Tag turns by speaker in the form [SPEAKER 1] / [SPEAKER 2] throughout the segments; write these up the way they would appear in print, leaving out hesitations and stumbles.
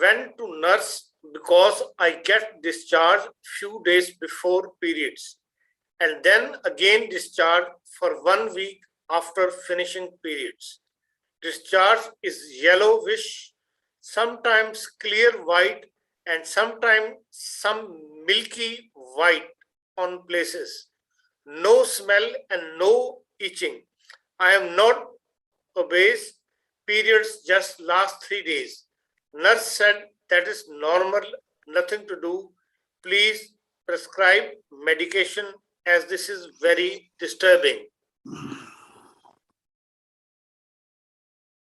[SPEAKER 1] went to nurse because I get discharged few days before periods and then again discharged for 1 week after finishing periods. Discharge is yellowish, sometimes clear white and sometimes some milky white on places. No smell and no itching. I am not obese. Periods just last 3 days. Nurse said that is normal, nothing to do. Please prescribe medication as this is very disturbing.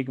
[SPEAKER 2] 1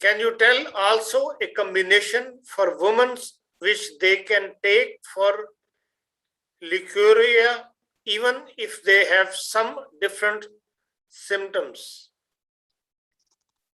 [SPEAKER 1] Can you tell also a combination for women which they can take for leukorrhea even if they have some different symptoms?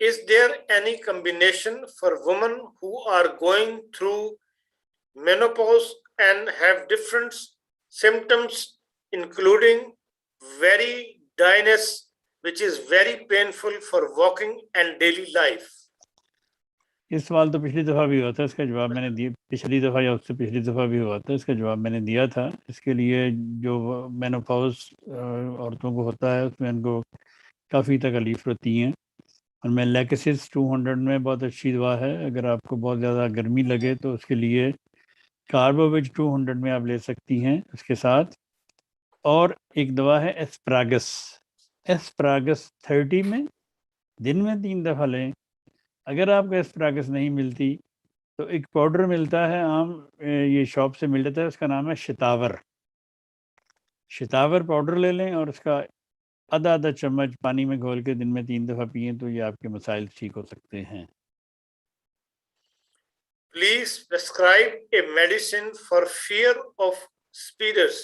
[SPEAKER 1] Is there any combination for women who are going through menopause and have different symptoms including very dryness, which is very painful for walking and daily life.
[SPEAKER 2] اس سوال تو پچھلی دفعہ بھی ہوا تھا، اس کا جواب میں نے دیا، پچھلی دفعہ یا اس سے پچھلی دفعہ بھی ہوا تھا، اس کا جواب میں نے دیا تھا۔ اس کے لیے جو مینوپاؤز عورتوں کو ہوتا ہے اس میں ان کو کافی تکلیف ہوتی ہیں، اور میں لیکسس 200 میں بہت اچھی دوا ہے، اگر آپ کو بہت زیادہ گرمی لگے تو اس کے لیے کاربوویج 200 میں آپ لے سکتی ہیں اس کے ساتھ۔ اور ایک دوا ہے ایسپراگس، ایسپراگس 30 میں دن میں 3 دفعہ لیں۔ اگر آپ کو ایسپراگس نہیں ملتی تو ایک پاؤڈر ملتا ہے عام، یہ شاپ سے مل جاتا ہے، اس کا نام ہے شتاور۔ شتاور پاؤڈر لے لیں اور اس کا آدھا چمچ پانی میں گھول کے دن میں 3 دفعہ پئیں تو یہ آپ کے مسائل ٹھیک ہو سکتے ہیں۔
[SPEAKER 1] Please prescribe a medicine for fear of spiders.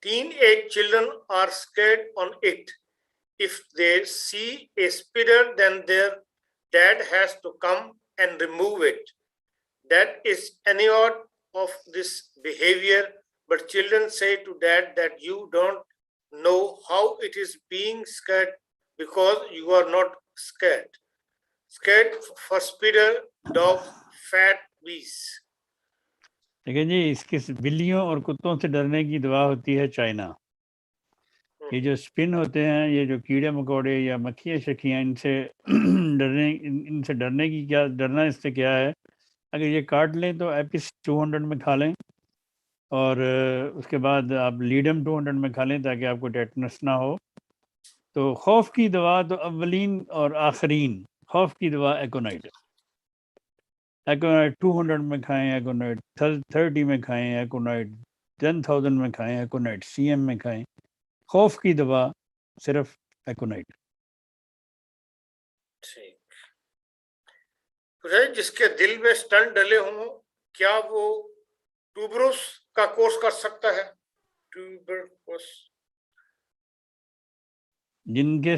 [SPEAKER 1] Teenage children are scared on it. If they see a spider, then their dad has to come and remove it. That is any of this behavior, but children say to dad that you don't know how it is being scared because you are not scared. Scared for spider, dog, fat bees.
[SPEAKER 2] دیکھیں جی، اس کے بلیوں اور کتوں سے ڈرنے کی دوا ہوتی ہے چائنا۔ یہ جو اسپن ہوتے ہیں، یہ جو کیڑے مکوڑے یا مکھیاں شکیاں، ان سے ڈرنے کی کیا، ڈرنا اس سے کیا ہے؟ اگر یہ کاٹ لیں تو ایپس 200 میں کھا لیں، اور اس کے بعد آپ لیڈم 200 میں کھا لیں تاکہ آپ کو ٹیٹنس نہ ہو۔ تو خوف کی دوا تو اولین اور آخرین، خوف کی دوا ایکونائٹ، ایکونائٹ 200 میں کھائیں، ایکونائٹ 30 میں کھائیں، ایکونائٹ 10,000 میں کھائیں، ایکونائٹ CM میں کھائیں۔ خوف کی دوا صرف ایکونائٹ۔
[SPEAKER 1] ٹھیک، جس کے دل میں سٹنٹ ڈلے ہوں کیا وہ ٹوبروس کا کورس کر سکتا ہے؟
[SPEAKER 2] جن کے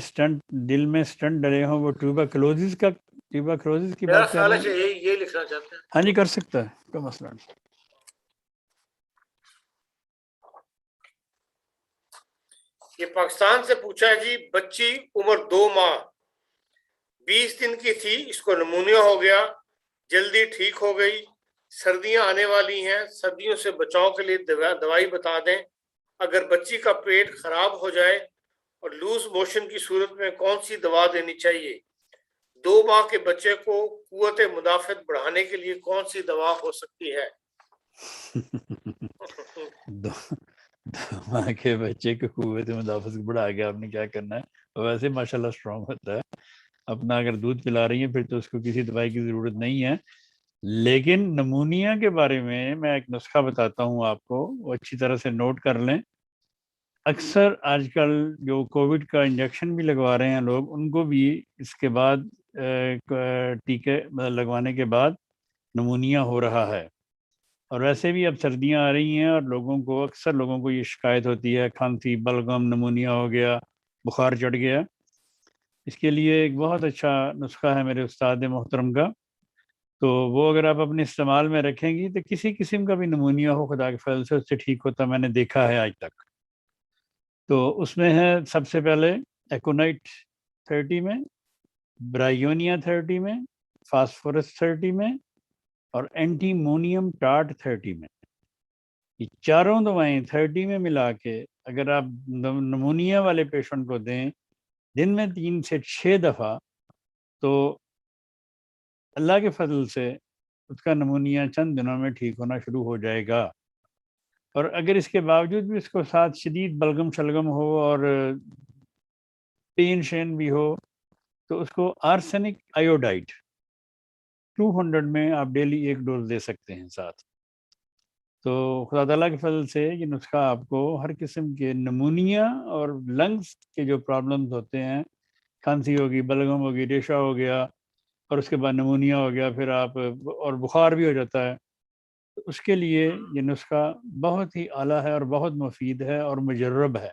[SPEAKER 2] دل میں سٹنٹ ڈلے ہوں وہ ٹیوبرکلوزس کی
[SPEAKER 1] میرا
[SPEAKER 2] بات کر
[SPEAKER 1] خیال
[SPEAKER 2] رہے
[SPEAKER 1] ہے کہ
[SPEAKER 2] ہیں؟
[SPEAKER 1] یہ لکھنا چاہتے ہیں۔
[SPEAKER 2] ہاں جی، کر سکتا ہے، کوئی مسئلہ نہیں۔
[SPEAKER 1] یہ پاکستان سے پوچھا ہے جی، بچی عمر 2 ماہ 20 دن کی تھی، اس کو نمونیا ہو گیا، جلدی ٹھیک ہو گئی، سردیاں آنے والی ہیں، سردیوں سے بچاؤ کے لیے دوائی بتا دیں۔ اگر بچی کا پیٹ خراب ہو جائے اور لوز موشن کی صورت میں کون سی دوا دینی چاہیے؟ 2 ماہ کے بچے کو قوت مدافعت بڑھانے کے لیے کون سی دوا ہو سکتی ہے؟
[SPEAKER 2] 2 ماہ کے بچے کو قوت مدافعت بڑھا کے آپ نے کیا کرنا ہے؟ ویسے ماشاءاللہ اسٹرانگ ہوتا ہے، اپنا اگر دودھ پلا رہی ہیں پھر تو اس کو کسی دوائی کی ضرورت نہیں ہے۔ لیکن نمونیا کے بارے میں ایک نسخہ بتاتا ہوں آپ کو، وہ اچھی طرح سے نوٹ کر لیں۔ اکثر آج کل جو کووڈ کا انجیکشن بھی لگوا رہے ہیں لوگ، ان کو بھی اس کے بعد ٹیکے لگوانے کے بعد نمونیا ہو رہا ہے۔ اور ویسے بھی اب سردیاں آ رہی ہیں اور اکثر لوگوں کو یہ شکایت ہوتی ہے، کھانسی، بلغم، نمونیا ہو گیا، بخار چڑھ گیا۔ اس کے لیے ایک بہت اچھا نسخہ ہے میرے استاد محترم کا، تو وہ اگر آپ اپنے استعمال میں رکھیں گی تو کسی قسم کا بھی نمونیا ہو خدا کے فضل سے اس سے ٹھیک ہوتا میں نے دیکھا ہے آج تک۔ تو اس میں ہے سب سے پہلے ایکونائٹ 30 میں، برائیونیا 30 میں، فاسفورس 30 میں، اور اینٹی مونیم ٹارٹ 30 میں۔ یہ چاروں دوائیں 30 میں ملا کے اگر آپ نمونیا والے پیشنٹ کو دیں دن میں 3 سے 6 دفعہ، تو اللہ کے فضل سے اس کا نمونیا چند دنوں میں ٹھیک ہونا شروع ہو جائے گا۔ اور اگر اس کے باوجود بھی اس کو ساتھ شدید بلغم شلغم ہو اور پین شین بھی ہو تو اس کو آرسینک آیوڈائٹ 200 میں آپ ڈیلی 1 ڈوز دے سکتے ہیں ساتھ۔ تو خدا تعالیٰ کے فضل سے یہ نسخہ آپ کو ہر قسم کے نمونیا اور لنگس کے جو پرابلمز ہوتے ہیں، کھانسی ہوگی، بلغم ہوگی، ریشہ ہو گیا، اور اس کے بعد نمونیا ہو گیا، پھر آپ اور بخار بھی ہو جاتا ہے، تو اس کے لیے یہ نسخہ بہت ہی اعلیٰ ہے اور بہت مفید ہے اور مجرب ہے۔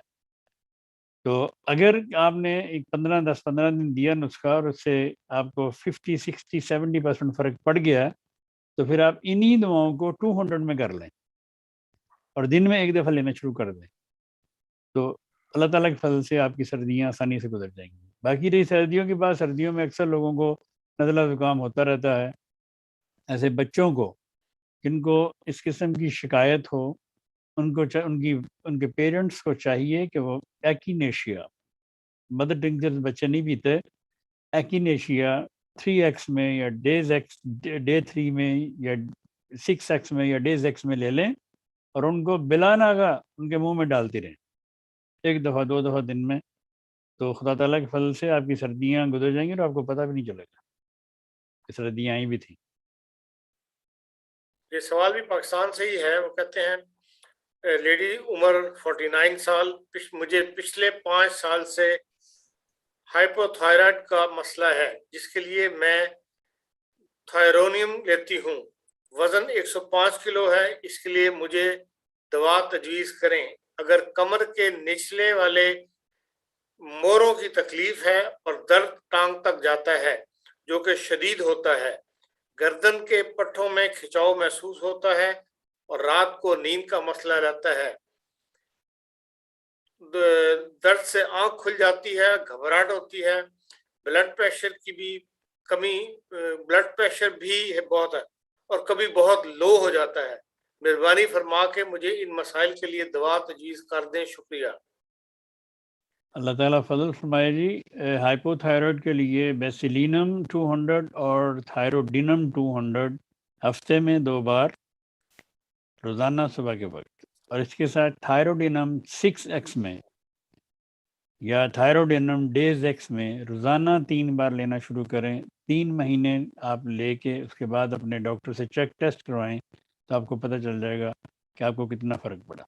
[SPEAKER 2] تو اگر آپ نے ایک 15 دن دیا نسخہ اور اس سے آپ کو 50 60 70% فرق پڑ گیا ہے، تو پھر آپ انہی دواؤں کو 200 میں کر لیں اور دن میں 1 دفعہ لینا شروع کر دیں۔ تو اللہ تعالیٰ کے فضل سے آپ کی سردیاں آسانی سے گزر جائیں گی. باقی رہی سردیوں کی بات، سردیوں میں اکثر لوگوں کو نزلہ زکام ہوتا رہتا ہے. ایسے بچوں کو جن کو اس قسم کی شکایت ہو، ان کو ان کے پیرنٹس کو چاہیے کہ وہ ایکینیشیا، مدر ٹنگ سے بچے نہیں پیتے، ایکینیشیا 3x میں یا ڈے 3 میں یا 6x میں یا ڈیز ایکس میں لے لیں، اور ان کو بلا ناغہ ان کے منہ میں ڈالتی رہیں 1 دفعہ 2 دفعہ دن میں. تو خدا تعالیٰ کے فضل سے آپ کی سردیاں گزر جائیں گی اور آپ کو پتہ بھی نہیں چلے گا کہ سردیاں آئی بھی تھیں.
[SPEAKER 1] یہ سوال بھی پاکستان سے ہی ہے. وہ کہتے ہیں لیڈی عمر 49 سال، مجھے پچھلے 5 سال سے ہائپوتھائرائڈ کا مسئلہ ہے جس کے لیے میں تھائرونیم لیتی ہوں. وزن 105 کلو ہے. اس کے لیے مجھے دوا تجویز کریں. اگر کمر کے نچلے والے موروں کی تکلیف ہے اور درد ٹانگ تک جاتا ہے جو کہ شدید ہوتا ہے، گردن کے پٹھوں میں کھچاؤ محسوس ہوتا ہے اور رات کو نیند کا مسئلہ رہتا ہے، درد سے آنکھ کھل جاتی ہے، گھبراہٹ ہوتی ہے، بلڈ پریشر کی بھی کمی، بلڈ پریشر بھی بہت ہے اور کبھی بہت لو ہو جاتا ہے. مہربانی فرما کے مجھے ان مسائل کے لیے دوا تجویز کر دیں. شکریہ.
[SPEAKER 2] اللہ تعالیٰ فضل فرمائے جی. ہائپو تھائرائڈ کے لیے بیسیلینم 200 اور تھائروڈینم 200 ہفتے میں 2 بار روزانہ صبح کے وقت، اور اس کے ساتھ تھائروڈینم 6x میں یا تھائروڈینم ڈیز ایکس میں روزانہ 3 بار لینا شروع کریں. 3 مہینے آپ لے کے اس کے بعد اپنے ڈاکٹر سے چیک ٹیسٹ کروائیں تو آپ کو پتہ چل جائے گا کہ آپ کو کتنا فرق پڑا.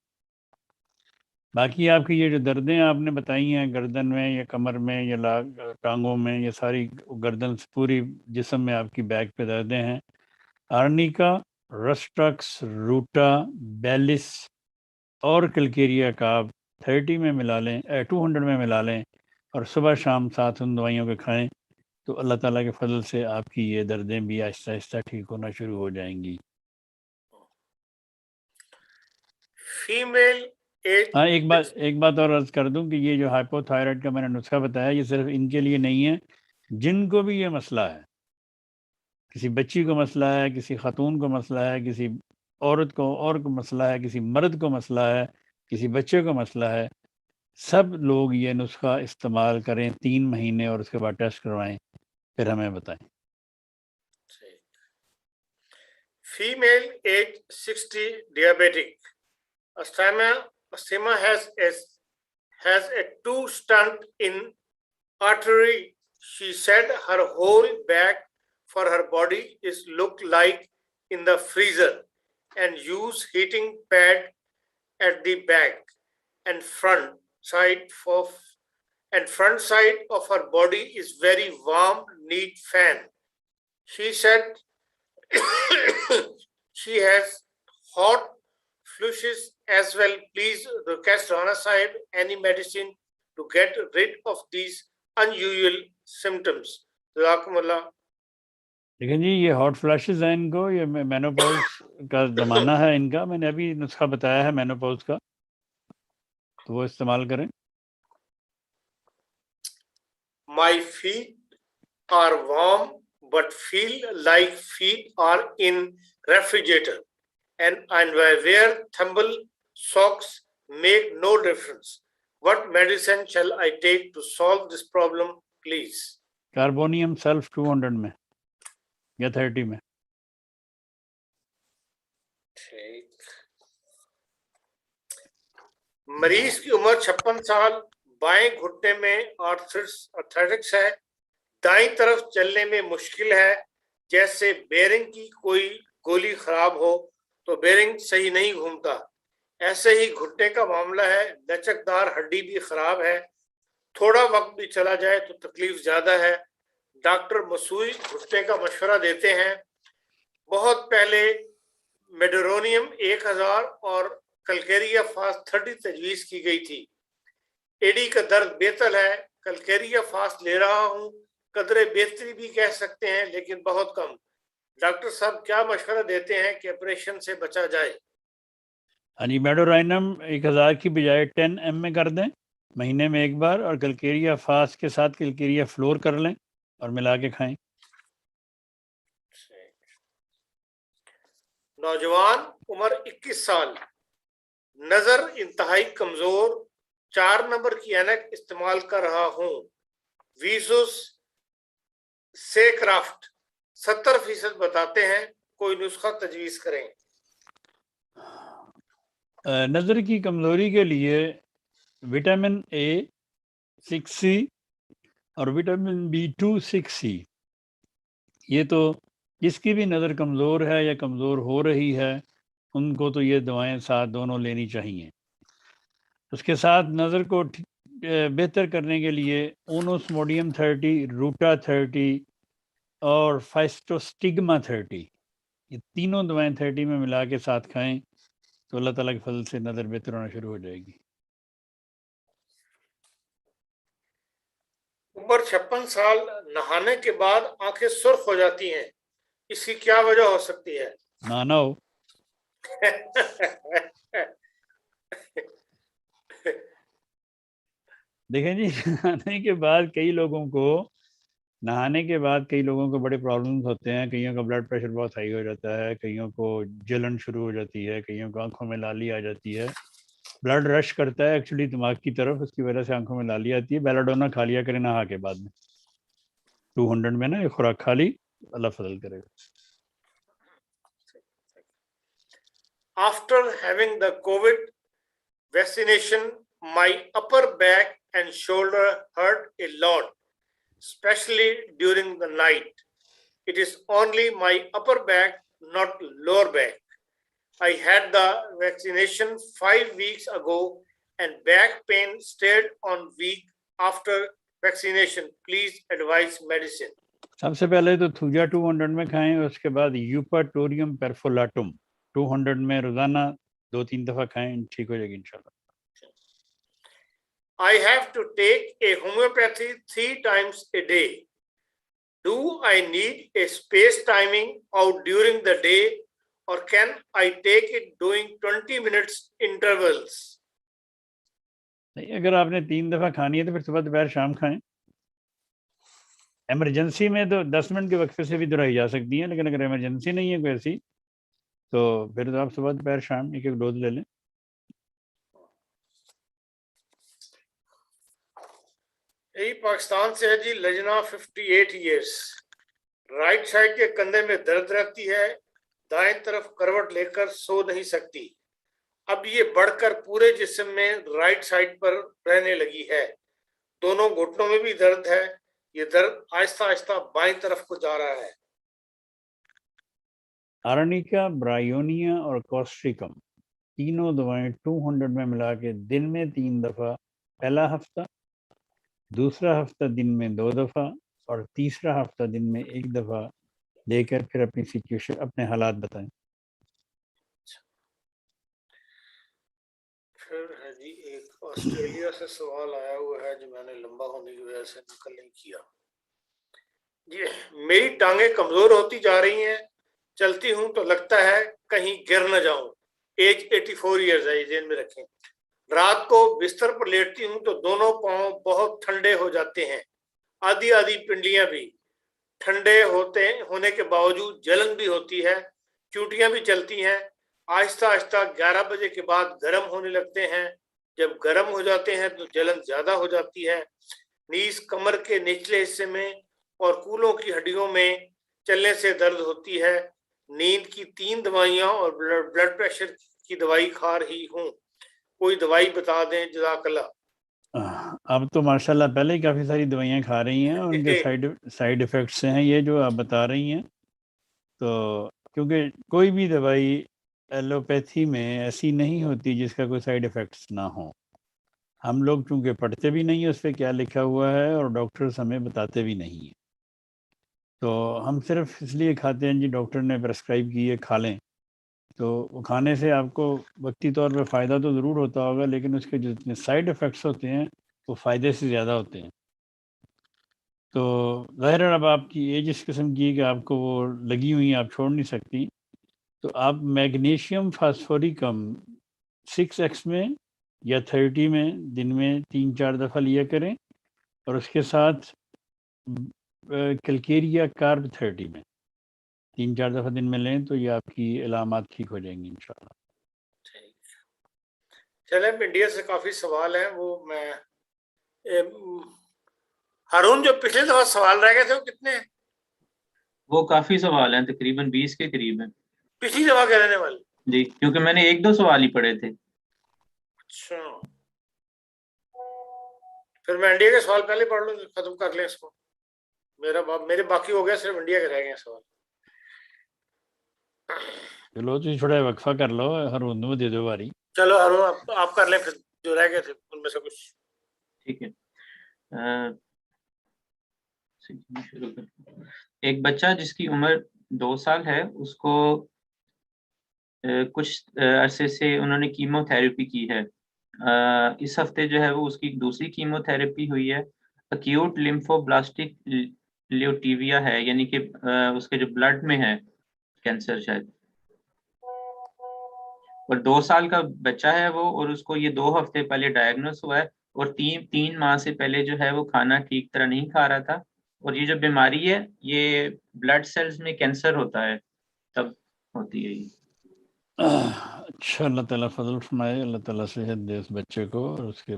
[SPEAKER 2] باقی آپ کی یہ جو دردیں آپ نے بتائی ہیں گردن میں یا کمر میں یا ٹانگوں میں، یہ ساری گردن سے پوری جسم میں آپ کی بیک پہ دردیں ہیں، آرنیکا، رسٹرکس، روٹا، بیلس اور کلکیریا کا آپ 30 میں ملا لیں، 200 میں ملا لیں اور صبح شام ساتھ ان دوائیوں کے کھائیں تو اللہ تعالیٰ کے فضل سے آپ کی یہ دردیں بھی آہستہ آہستہ ٹھیک ہونا شروع ہو جائیں گی.
[SPEAKER 1] فیمیل
[SPEAKER 2] ہاں ایک بات اور عرض کر دوں کہ یہ جو ہائپو تھائرائڈ کا میں نے نسخہ بتایا یہ صرف ان کے لیے نہیں ہے جن کو بھی یہ مسئلہ ہے. کسی بچی کو مسئلہ ہے، کسی خاتون کو مسئلہ ہے، کسی عورت کو اور کو مسئلہ ہے، کسی مرد کو مسئلہ ہے، کسی بچے کو مسئلہ ہے، سب لوگ یہ نسخہ استعمال کریں 3 مہینے اور اس کے بعد ٹیسٹ کروائیں پھر ہمیں بتائیں.
[SPEAKER 1] Female age 60 diabetic. Asthma has a 2 stent in artery. She said her whole back for her body is look like in the freezer and use heating pad at the back and front side of her body is very warm, need fan. She said she has hot flushes as well. Please request Ranaside any medicine to get rid of these unusual symptoms. Jazakumullah.
[SPEAKER 2] لیکن جی یہ hot flashes ہیں ان کو، یہ menopause کا زمانہ ہے ان کا. میں نے ابھی نسخہ بتایا ہے مینوپاز کا، تو وہ استعمال کریں.
[SPEAKER 1] My feet are warm but feel like feet are in refrigerator and I wear thimble socks, make no difference. What medicine shall I take to solve this problem, please?
[SPEAKER 2] کاربونیم سیلف 200 میں یا 30 میں.
[SPEAKER 1] مریض کی عمر 56 سال، بائیں گھٹنے میں آرتھرائٹس ہے، دائیں طرف چلنے میں مشکل ہے، جیسے بیرنگ کی کوئی گولی خراب ہو تو بیرنگ صحیح نہیں گھومتا. ایسے ہی گھٹنے کا معاملہ ہے، لچکدار ہڈی بھی خراب ہے، تھوڑا وقت بھی چلا جائے تو تکلیف زیادہ ہے. ڈاکٹر مسوئی گھٹنے کا مشورہ دیتے ہیں. بہت پہلے میڈرونیم 1000 اور کلکیریا فاسٹ 30 تجویز کی گئی تھی. ایڈی کا درد بہتر ہے، کلکیریا فاسٹ لے رہا ہوں، قدرے بہتری بھی کہہ سکتے ہیں لیکن بہت کم. ڈاکٹر صاحب کیا مشورہ دیتے ہیں کہ آپریشن سے بچا جائے؟
[SPEAKER 2] میڈورائنم 1000 کی بجائے 10 m میں کر دیں مہینے میں ایک بار، اور کلکیریا فاسٹ کے ساتھ کلکیریا فلور کر لیں اور ملا کے کھائیں۔
[SPEAKER 1] نوجوان عمر 21 سال، نظر انتہائی کمزور، 4 نمبر کی اینک استعمال کر رہا ہوں، ویزوس سے کرافٹ 70% بتاتے ہیں، کوئی نسخہ تجویز کریں۔
[SPEAKER 2] نظر کی کمزوری کے لیے وٹامن اے 6C اور وٹامن B2 6C، یہ تو جس کی بھی نظر کمزور ہے یا کمزور ہو رہی ہے ان کو تو یہ دوائیں ساتھ دونوں لینی چاہیے۔ اس کے ساتھ نظر کو بہتر کرنے کے لیے اونوسموڈیم 30، روٹا 30 اور فائسٹوسٹگما 30، یہ تینوں دوائیں 30 میں ملا کے ساتھ کھائیں تو اللہ تعالیٰ کے فضل سے نظر بہتر ہونا شروع ہو جائے گی۔
[SPEAKER 1] عمر 56 سال، نہانے کے بعد آنکھیں سرخ ہو جاتی ہیں، اس کی کیا وجہ ہو سکتی ہے؟
[SPEAKER 2] نانا ہو۔ دیکھیں جی، نہانے کے بعد کئی لوگوں کو بڑے پرابلمز ہوتے ہیں، کئیوں کا بلڈ پریشر بہت ہائی ہو جاتا ہے، کئیوں کو جلن شروع ہو جاتی ہے، کئیوں کو آنکھوں میں لالی آ جاتی ہے، بلڈ رش کرتا ہے ایکچولی دماغ کی طرف، اس کی وجہ سے آنکھوں میں لالی آتی ہے۔ بیلاڈونا کھا لیا کریں نہا کے بعد میں، 200 میں نا ایک خوراک کھا لی، اللہ فضل کرے گا۔
[SPEAKER 1] After having the COVID vaccination, my upper back and shoulder hurt a lot, especially during the night. It is only my upper back, not lower back. I had the vaccination 5 weeks ago and back pain stayed on week after vaccination. Please advise medicine.
[SPEAKER 2] سب سے پہلے تو تھوجا 200 میں کھائیں، اس کے بعد یوپاٹوریم پیرفولاٹم 200 میں روزانہ 2-3 دفعہ کھائیں، ٹھیک ہو جائے گی انشاءاللہ۔
[SPEAKER 1] I have to take a homeopathy 3 times a day. Do I need a space timing out during the day, or can I take it doing 20 minutes intervals?
[SPEAKER 2] نہیں، اگر آپ نے 3 دفعہ کھانی ہے تو پھر صبح دوپہر شام کھائیں۔ ایمرجنسی میں تو 10 منٹ کے وقفے سے بھی دہرائی جا سکتی ہیں، لیکن اگر ایمرجنسی نہیں ہے کوئی ایسی تو پھر تو آپ صبح دوپہر شام ایک ڈوز لے لیں۔
[SPEAKER 1] یہی پاکستان سے ہے جی، لجنا 58 ایئرس، رائٹ سائڈ کے کندھے میں درد رہتی ہے، دائیں طرف کروٹ لے کر سو نہیں سکتی، اب یہ بڑھ کر پورے جسم میں رائٹ سائڈ پر رہنے لگی ہے، دونوں گھٹنوں میں بھی درد ہے، یہ درد آہستہ آہستہ بائیں طرف کو جا رہا ہے۔
[SPEAKER 2] آرنیکا، برائیونیا اور کوسٹریکم تینوں دوائیں 200 میں ملا کے دن میں 3 دفعہ، پہلا ہفتہ، دوسرا ہفتہ دن میں 2 دفعہ اور تیسرا ہفتہ دن میں 1 دفعہ لے کر پھر اپنی سچویشن، اپنے حالات بتائیں۔
[SPEAKER 1] پھر ہے جی ایک آسٹریلیا سے سوال آیا ہوا ہے جو میں نے لمبا ہونے کی وجہ سے نقل نہیں کیا جی۔ میری ٹانگیں کمزور ہوتی جا رہی ہیں، چلتی ہوں تو لگتا ہے کہیں گر نہ جاؤں، ایج 84 ایئرز ہے، یہ ذہن میں رکھیں، رات کو بستر پر لیٹتی ہوں تو دونوں پاؤں بہت ٹھنڈے ہو جاتے ہیں، آدھی پنڈلیاں بھی ٹھنڈے ہونے کے باوجود جلن بھی ہوتی ہے، چوٹیاں بھی چلتی ہیں، آہستہ آہستہ 11 بجے کے بعد گرم ہونے لگتے ہیں، جب گرم ہو جاتے ہیں تو جلن زیادہ ہو جاتی ہے، نیز کمر کے نچلے حصے میں اور کولوں کی ہڈیوں میں چلنے سے درد ہوتی ہے، نیند کی 3 دوائیاں اور بلڈ پریشر کی دوائی کھا رہی ہوں، کوئی دوائی بتا دیں، جزاک اللہ۔
[SPEAKER 2] اب تو ماشاءاللہ پہلے ہی کافی ساری دوائیاں کھا رہی ہیں اور ان کے سائیڈ ایفیکٹس ہیں یہ جو آپ بتا رہی ہیں، تو کیونکہ کوئی بھی دوائی ایلوپیتھی میں ایسی نہیں ہوتی جس کا کوئی سائیڈ ایفیکٹس نہ ہوں، ہم لوگ چونکہ پڑھتے بھی نہیں ہیں اس پہ کیا لکھا ہوا ہے اور ڈاکٹرز ہمیں بتاتے بھی نہیں ہیں، تو ہم صرف اس لیے کھاتے ہیں جی ڈاکٹر نے پرسکرائب کی ہے کھا لیں، تو وہ کھانے سے آپ کو وقتی طور پہ فائدہ تو ضرور ہوتا ہوگا لیکن اس کے جتنے سائیڈ ایفیکٹس ہوتے ہیں وہ فائدے سے زیادہ ہوتے ہیں۔ تو ظاہر ہے اب آپ کی ایج اس قسم کی ہے کہ آپ کو وہ لگی ہوئی ہیں، آپ چھوڑ نہیں سکتی، تو آپ میگنیشیم فاسفوریکم 6x میں یا 30 میں دن میں 3-4 دفعہ لیا کریں، اور اس کے ساتھ کلکیریا کارب 30 میں 3-4 دفعہ دن میں لیں تو یہ آپ کی علامات ٹھیک ہو جائیں گی انشاءاللہ۔
[SPEAKER 1] چلیں، انڈیا سے کافی سوال ہیں، وہ میں ہارون جو پچھلے دفعہ سوال رہ گئے تھے وہ کتنے ہیں؟
[SPEAKER 3] وہ کافی سوال ہیں، تقریباً 20 کے قریب ہیں
[SPEAKER 1] پچھلی دفعہ کے رہنے والے؟
[SPEAKER 3] جی، کیونکہ میں نے 1-2 سوال ہی پڑھے تھے۔
[SPEAKER 1] اچھا، پھر میں انڈیا کے سوال پہلے پڑھ لوں، ختم کر لیں اس کو، میرے باقی ہو گیا، صرف انڈیا کے رہ گئے سوال۔
[SPEAKER 2] چلو تھی تھوڑا وقفہ کر لو، ہارون کو دے دو باری۔
[SPEAKER 1] چلو ہارون آپ کر لیں، پھر جو رہ گئے تھے ان میں سے کچھ۔
[SPEAKER 3] ٹھیک ہے، شروع کرتے ہیں۔ ایک بچہ جس کی عمر 2 سال ہے، اس کو کچھ عرصے سے انہوں نے کیمو تھراپی کی ہے۔ اس ہفتے جو ہے وہ اس کی دوسری کیمو تھراپی ہوئی ہے۔ اکیوٹ لیمفوبلاسٹک لیوٹیویا ہے، یعنی کہ اس کے جو بلڈ میں ہے کینسر شاید، اور 2 سال کا بچہ ہے وہ، اور اس کو یہ 2 ہفتے پہلے ڈائگنوز ہوا ہے، اور 3 ماہ سے پہلے جو ہے وہ کھانا ٹھیک طرح نہیں کھا رہا تھا، اور یہ جو بیماری ہے یہ بلڈ سیلز میں کینسر ہوتا ہے تب ہوتی ہے یہ۔
[SPEAKER 2] اچھا، اللہ تعالیٰ فضل فرمائے، اللہ تعالیٰ صحت دے اس بچے کو اور اس کے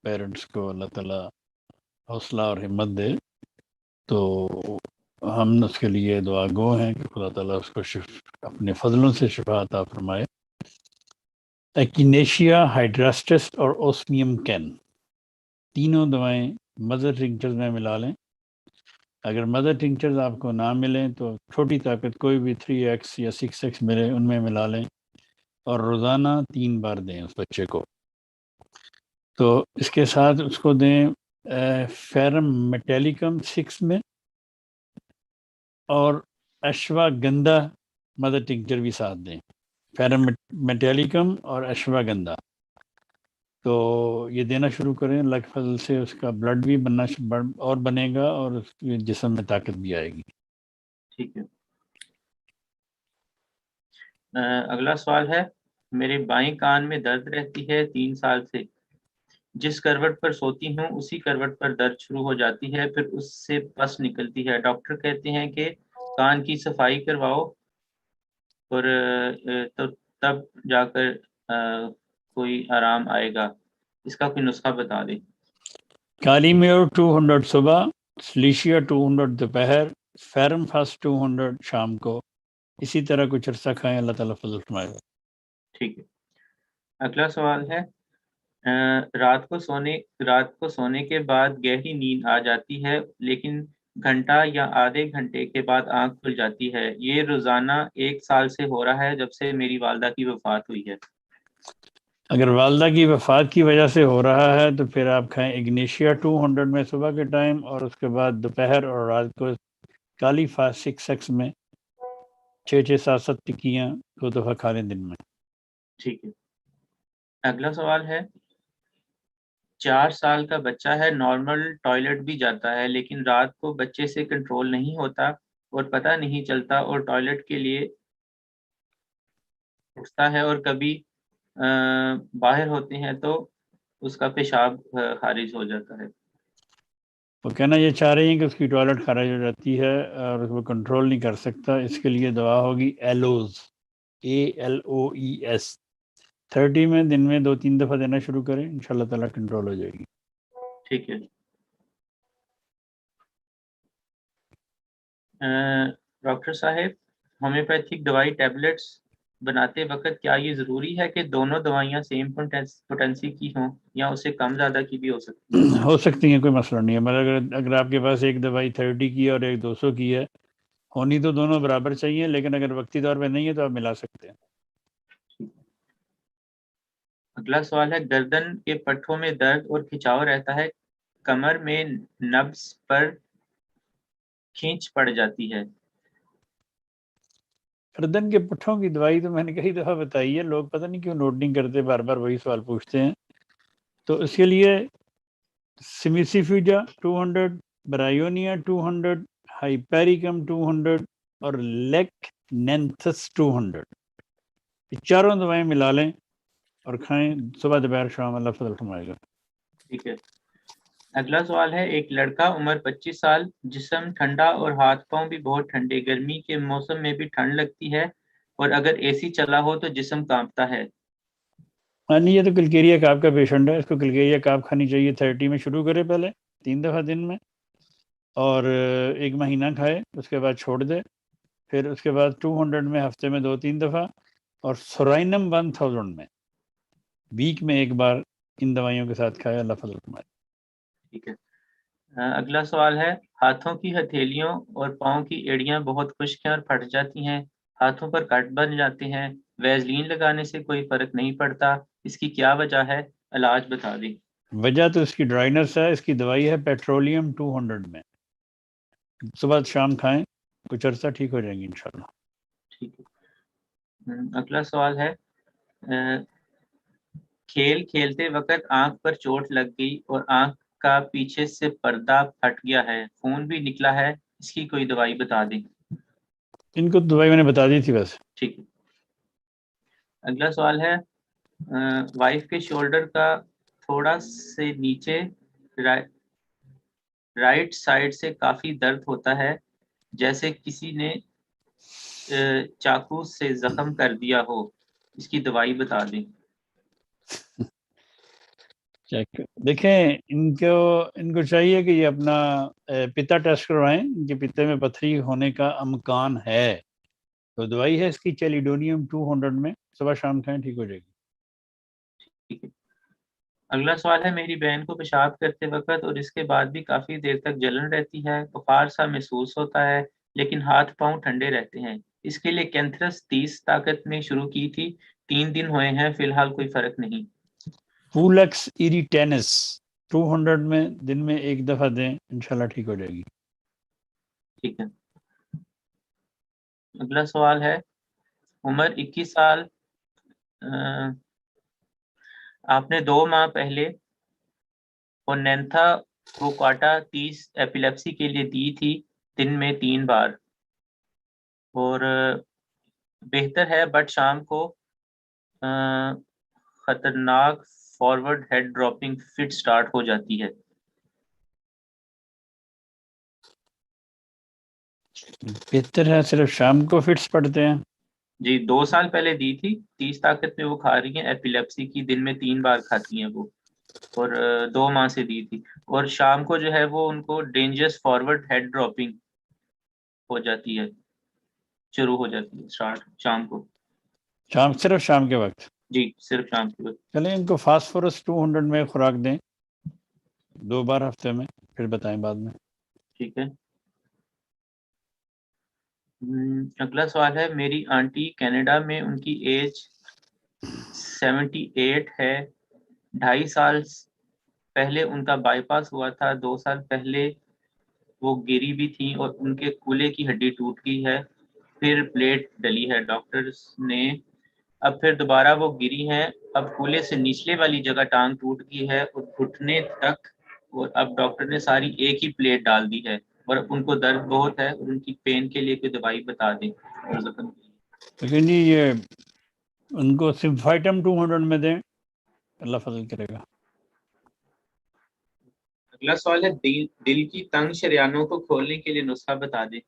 [SPEAKER 2] پیرنٹس کو، اللہ تعالیٰ حوصلہ اور ہمت دے۔ تو ہم اس کے لیے دعا گو ہیں کہ خدا تعالیٰ اس کو اپنے فضلوں سے شفا عطا فرمائے۔ ایکینیشیا، ہائیڈراسٹس اور اوسمیم کین، تینوں دوائیں مدر ٹنکچرز میں ملا لیں۔ اگر مدر ٹنکچرز آپ کو نہ ملیں تو چھوٹی طاقت کوئی بھی 3x یا 6x ملے، ان میں ملا لیں، اور روزانہ 3 بار دیں اس بچے کو۔ تو اس کے ساتھ اس کو دیں فیرم میٹیلیکم 6 میں، اور اشوا گندا مدر ٹنکچر بھی ساتھ دیں، فیرم میٹیلیکم اور اشوا گندا۔ تو یہ دینا شروع کریں، اللہ کے فضل سے اس کا بلڈ بھی بننا اور بنے گا، اور اس کے جسم میں طاقت بھی آئے گی۔
[SPEAKER 3] ٹھیک ہے، اگلا سوال ہے، میرے بائیں کان میں درد رہتی ہے 3 سال سے، جس کروٹ پر سوتی ہوں اسی کروٹ پر درد شروع ہو جاتی ہے، پھر اس سے پس نکلتی ہے۔ ڈاکٹر کہتے ہیں کہ کان کی صفائی کرواؤ، اور تو تب جا کر کوئی آرام آئے گا، اس کا کوئی نسخہ بتا دیں۔
[SPEAKER 2] کالی میور 200 صبح، سلیشیا 200 دوپہر، فیرم فاسٹ 200 شام کو، اسی طرح کچھ عرصہ کھائیں، اللہ تعالیٰ فضل فرمائے گا۔
[SPEAKER 3] ٹھیک ہے، اگلا سوال ہے، رات کو سونے کے بعد گہری نیند آ جاتی ہے، لیکن گھنٹہ یا آدھے گھنٹے کے بعد آنکھ کھل جاتی ہے۔ یہ روزانہ 1 سال سے ہو رہا ہے، جب سے میری والدہ کی وفات ہوئی ہے۔
[SPEAKER 2] اگر والدہ کی وفات کی وجہ سے ہو رہا ہے تو پھر آپ کھائیں اگنیشیا 200 میں صبح کے ٹائم، اور اس کے بعد دوپہر اور رات کو کالی فاسٹ 6x میں 6-7 ٹکیاں 2 دفعہ کھا لیں دن میں۔
[SPEAKER 3] ٹھیک ہے، اگلا سوال ہے، 4 سال کا بچہ ہے، نارمل ٹوائلٹ بھی جاتا ہے، لیکن رات کو بچے سے کنٹرول نہیں ہوتا اور پتہ نہیں چلتا، اور ٹوائلٹ کے لیے اٹھتا ہے، اور کبھی باہر ہوتے ہیں تو اس کا پیشاب خارج ہو جاتا ہے۔
[SPEAKER 2] وہ کہنا یہ چاہ رہی ہیں کہ اس کی ٹوائلٹ خارج ہو جاتی ہے اور اس کو کنٹرول نہیں کر سکتا، اس کے لیے دعا ہوگی ایلوز، ALOES 30 میں دن میں 2-3 دفعہ دینا شروع کریں، انشاءاللہ تعالیٰ کنٹرول ہو جائے گی۔
[SPEAKER 3] ٹھیک ہے، ڈاکٹر صاحب، ہومیوپیتھک دوائی ٹیبلٹس بناتے وقت کیا یہ ضروری ہے کہ دونوں دوائیاں سیم پوٹینسی کی ہوں، یا اسے کم زیادہ کی بھی ہو سکتی ہیں؟
[SPEAKER 2] ہو سکتی ہیں، کوئی مسئلہ نہیں ہے، مگر اگر آپ کے پاس ایک دوائی 30 کی ہے اور ایک 200 کی ہے، ہونی تو دونوں برابر چاہیے، لیکن اگر وقتی طور پہ نہیں ہے تو آپ ملا سکتے ہیں۔
[SPEAKER 3] اگلا سوال ہے، گردن کے پٹھوں میں درد اور کھچاؤ رہتا ہے، کمر میں نبض پر کھینچ پڑ جاتی ہے۔
[SPEAKER 2] گردن کے پٹھوں کی دوائی تو میں نے کئی دفعہ بتائی ہے، لوگ پتہ نہیں کیوں نوٹ نہیں کرتے، بار بار وہی سوال پوچھتے ہیں۔ تو اس کے لیے سیمیسیفیوجا 200، برائیونیا 200، ہائپیریکم 200 اور لیک نینتھس 200، یہ چاروں دوائیں ملا لیں، اور کھائیں صبح دوپہر شام، اللہ فضل فرمائے گا.
[SPEAKER 3] ٹھیک ہے. اگلا سوال ہے، ایک لڑکا عمر 25 سال، جسم ٹھنڈا اور ہاتھ پاؤں بھی بہت ٹھنڈے، گرمی کے موسم میں بھی ٹھنڈ لگتی ہے اور اگر اے سی چلا ہو تو جسم کانپتا ہے.
[SPEAKER 2] ہاں نہیں، یہ تو کلکیریا کاپ کا پیشنٹ ہے، اس کو کلکیریا کاپ کھانی چاہیے. 30 میں شروع کرے، پہلے 3 دفعہ دن میں، اور 1 مہینہ کھائے، اس کے بعد چھوڑ دے. پھر اس کے بعد 200 میں ہفتے میں 2-3 دفعہ، اور سورائنم 1000 میں ویک میں 1 بار ان دوائیوں کے ساتھ کھائے. اللہ فضل فرمائے.
[SPEAKER 3] ٹھیک ہے. اگلا سوال ہے، ہاتھوں کی ہتھیلیوں اور پاؤں کی ایڑیاں بہت خشک ہیں اور پھٹ جاتی ہیں، ہاتھوں پر کٹ بن جاتے ہیں، ویزلین لگانے سے کوئی فرق نہیں پڑتا، اس کی کیا وجہ ہے؟ علاج بتا دیں.
[SPEAKER 2] وجہ تو اس کی ڈرائنس ہے. اس کی دوائی ہے پیٹرولیم 200 میں، صبح شام کھائیں، کچھ عرصہ ٹھیک ہو جائیں گی انشاءاللہ.
[SPEAKER 3] ٹھیک ہے. اگلا سوال ہے، کھیل کھیلتے وقت آنکھ پر چوٹ لگ گئی اور آنکھ کا پیچھے سے پردہ پھٹ گیا ہے، خون بھی نکلا ہے، اس کی کوئی دوائی بتا دیں.
[SPEAKER 2] ان کو دوائی میں نے بتا دی تھی بس.
[SPEAKER 3] ٹھیک ہے. اگلا سوال ہے، وائف کے شولڈر کا تھوڑا سے نیچے رائٹ سائڈ سے کافی درد ہوتا ہے، جیسے کسی نے چاقو سے زخم کر دیا ہو، اس کی دوائی بتا دیں.
[SPEAKER 2] چیک دیکھیں، ان کو چاہیے کہ یہ اپنا پتا ٹیسٹ کروائیں. ان کے پتے میں پتھری ہونے کا امکان ہے، تو دوائی ہے اس کی چیلیڈونیم 200 میں، صبح شام کھائیں، ٹھیک ہو جائے گی.
[SPEAKER 3] ٹھیک ہے. اگلا سوال ہے، میری بہن کو پیشاب کرتے وقت اور اس کے بعد بھی کافی دیر تک جلن رہتی ہے، بخار سا محسوس ہوتا ہے، لیکن ہاتھ پاؤں ٹھنڈے رہتے ہیں. اس کے لیے کینتھرس 30 طاقت میں شروع کی تھی، 3 دن ہوئے ہیں، فی الحال کوئی فرق نہیں.
[SPEAKER 2] پولکس ایریٹینس 200 میں دن میں 1 دفعہ دیں، انشاءاللہ ٹھیک ہو جائے گی.
[SPEAKER 3] ٹھیک ہے. اگلا سوال ہے، عمر 21 سال، آپ نے 2 ماہ پہلے اونینتھا پروکاٹا 30 ایپیلیپسی کے لیے دی تھی، دن میں 3 بار، اور بہتر ہے، بٹ شام کو خطرناک فارورڈ ہیڈ ڈراپنگ فٹ سٹارٹ ہو جاتی ہے.
[SPEAKER 2] بہتر ہے، صرف شام کو فٹس پڑتے ہیں.
[SPEAKER 3] جی 2 سال پہلے دی تھی، 30 طاقت میں وہ کھا رہی ہیں، ایپیلیپسی کی دن میں 3 بار کھاتی ہیں وہ، اور 2 ماہ سے دی تھی. اور شام کو جو ہے وہ ان کو ڈینجرس فارورڈ ہیڈ ڈراپنگ ہو جاتی ہے، شروع ہو جاتی ہے اسٹارٹ شام کو.
[SPEAKER 2] صرف شام کے وقت.
[SPEAKER 3] جی صرف شام کے وقت.
[SPEAKER 2] چلیں ان کو فاسفورس 200 میں خوراک دیں 2 بار ہفتے میں، پھر بتائیں بعد میں.
[SPEAKER 3] ٹھیک ہے. اگلا سوال ہے، میری آنٹی کینیڈا میں، ان کی ایج 78 ہے، 2.5 سال پہلے ان کا بائی پاس ہوا تھا، 2 سال پہلے وہ گری بھی تھی اور ان کے کولے کی ہڈی ٹوٹ گئی ہے، پھر پلیٹ ڈلی ہے ڈاکٹرز نے، اب پھر دوبارہ وہ گری ہیں، اب کولے سے نچلے والی جگہ ٹانگ ٹوٹ گئی ہے اور گھٹنے تک، اور اب ڈاکٹر نے ساری ایک ہی پلیٹ ڈال دی ہے اور ان کو درد بہت ہے اور ان کی پین کے لیے کوئی دوائی بتا دیں اور زخم کے لیے.
[SPEAKER 2] لیکن یہ ان کو سمفائٹم 200 میں دیں، اللہ فضل کرے گا.
[SPEAKER 3] اگلا سوال ہے، دل کی تنگ شریانوں کو کھولنے کے لیے نسخہ بتا دیں.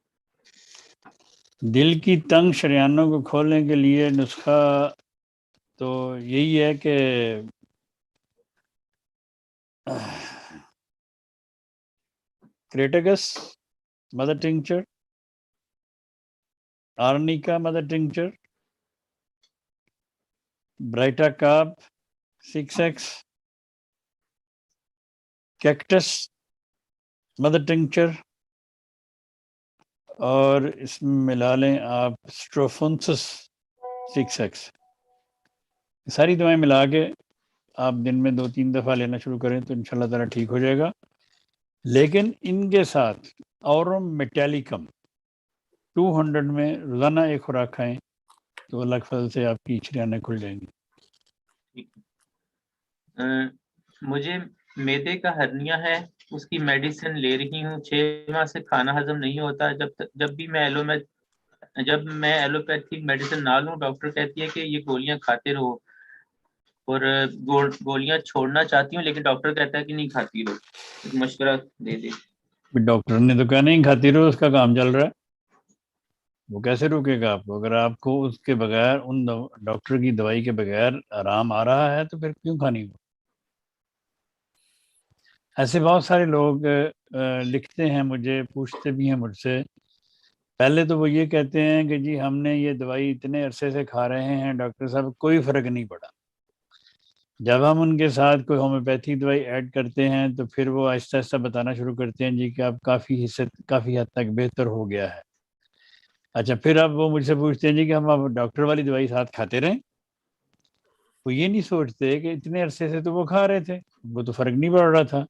[SPEAKER 2] دل کی تنگ شریانوں کو کھولنے کے لیے نسخہ تو یہی ہے کہ crataegus mother tincture, arnica mother tincture, برائٹا کاپ 6X، کیکٹس مدر ٹنکچر، اور اس میں ملا لیں آپ اسٹروفنسس 6X. ساری دوائیں ملا کے آپ دن میں 2-3 دفعہ لینا شروع کریں تو انشاءاللہ تعالیٰ ٹھیک ہو جائے گا. لیکن ان کے ساتھ اورم میٹیلیکم 200 میں روزانہ 1 خوراک کھائیں تو اللہ کے فضل سے آپ کی شریانیں کھل جائیں گی.
[SPEAKER 3] مجھے معدے کا ہرنیا ہے، اس کی میڈیسن لے رہی ہوں، 6 ماہ سے کھانا ہضم نہیں ہوتا، جب میں ایلوپیتھک میڈیسن نہ لوں ڈاکٹر کہتی ہے کہ یہ گولیاں کھاتے رہو، اور گولیاں چھوڑنا چاہتی ہوں لیکن ڈاکٹر کہتا ہے کہ نہیں کھاتی رہو. ایک مشورہ دے دے.
[SPEAKER 2] ڈاکٹر نے تو کہا نہیں کھاتی رہو، اس کا کام چل رہا ہے، وہ کیسے روکے گا آپ کو؟ اگر آپ کو اس کے بغیر، ان ڈاکٹر کی دوائی کے بغیر آرام آ رہا ہے تو پھر کیوں کھانی ہو؟ ایسے بہت سارے لوگ لکھتے ہیں مجھے، پوچھتے بھی ہیں مجھ سے. پہلے تو وہ یہ کہتے ہیں کہ جی ہم نے یہ دوائی اتنے عرصے سے کھا رہے ہیں ڈاکٹر صاحب، کوئی فرق نہیں پڑا. جب ہم ان کے ساتھ کوئی ہومیوپیتھی دوائی ایڈ کرتے ہیں تو پھر وہ آہستہ آہستہ بتانا شروع کرتے ہیں جی کہ اب کافی حد تک بہتر ہو گیا ہے. اچھا، پھر اب وہ مجھ سے پوچھتے ہیں جی کہ ہم اب ڈاکٹر والی دوائی ساتھ کھاتے رہیں. وہ یہ نہیں سوچتے کہ اتنے عرصے سے تو وہ کھا رہے تھے، وہ تو فرق نہیں پڑ رہا تھا.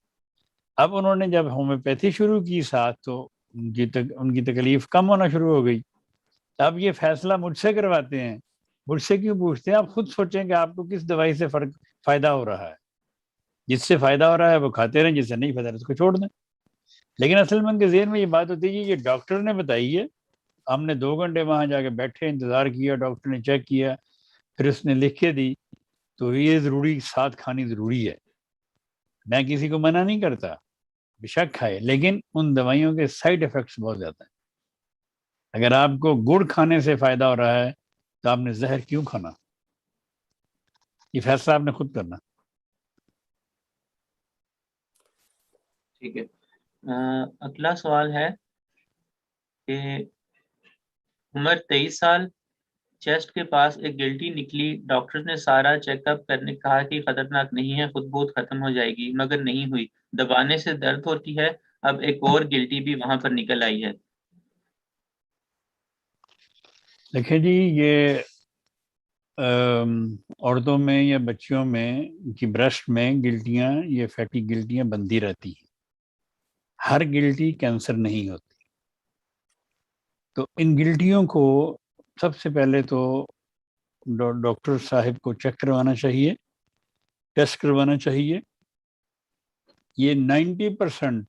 [SPEAKER 2] اب انہوں نے جب ہومیوپیتھی شروع کی ساتھ تو ان کی تکلیف کم ہونا شروع ہو گئی. اب یہ فیصلہ مجھ سے کرواتے ہیں. مجھ سے کیوں پوچھتے ہیں؟ آپ خود سوچیں کہ آپ کو کس دوائی سے فائدہ ہو رہا ہے. جس سے فائدہ ہو رہا ہے وہ کھاتے رہیں، جس سے نہیں فائدہ اس کو چھوڑ دیں. لیکن اصل میں ان کے ذہن میں یہ بات ہوتی ہے یہ ڈاکٹر نے بتائی ہے، ہم نے 2 گھنٹے وہاں جا کے بیٹھے، انتظار کیا، ڈاکٹر نے چیک کیا، پھر اس نے لکھ کے دی، تو یہ ضروری ساتھ کھانی ضروری ہے. میں کسی کو منع نہیں کرتا، بے شک کھائے، لیکن ان دوائیوں کے سائیڈ ایفیکٹس بہت زیادہ ہیں. اگر آپ کو گڑ کھانے سے فائدہ ہو رہا ہے تو آپ نے زہر کیوں کھانا؟ یہ فیصلہ آپ نے خود کرنا.
[SPEAKER 3] ٹھیک ہے. اگلا سوال ہے کہ عمر 23 سال، چیسٹ کے پاس ایک گلٹی نکلی، ڈاکٹر نے سارا چیک اپ کرنے کہا کہ خطرناک نہیں ہے، خود بہت ختم ہو جائے گی، مگر نہیں ہوئی، دبانے سے درد ہوتی ہے. اب ایک اور گلٹی بھی وہاں پر نکل آئی ہے.
[SPEAKER 2] دیکھیں جی، یہ عورتوں میں یا بچیوں میں کی برسٹ میں گلٹیاں، یہ فیٹی گلٹیاں بنتی رہتی ہیں. ہر گلٹی کینسر نہیں ہوتی. تو ان گلٹیوں کو سب سے پہلے تو ڈاکٹر صاحب کو چیک کروانا چاہیے، ٹیسٹ کروانا چاہیے. یہ 90%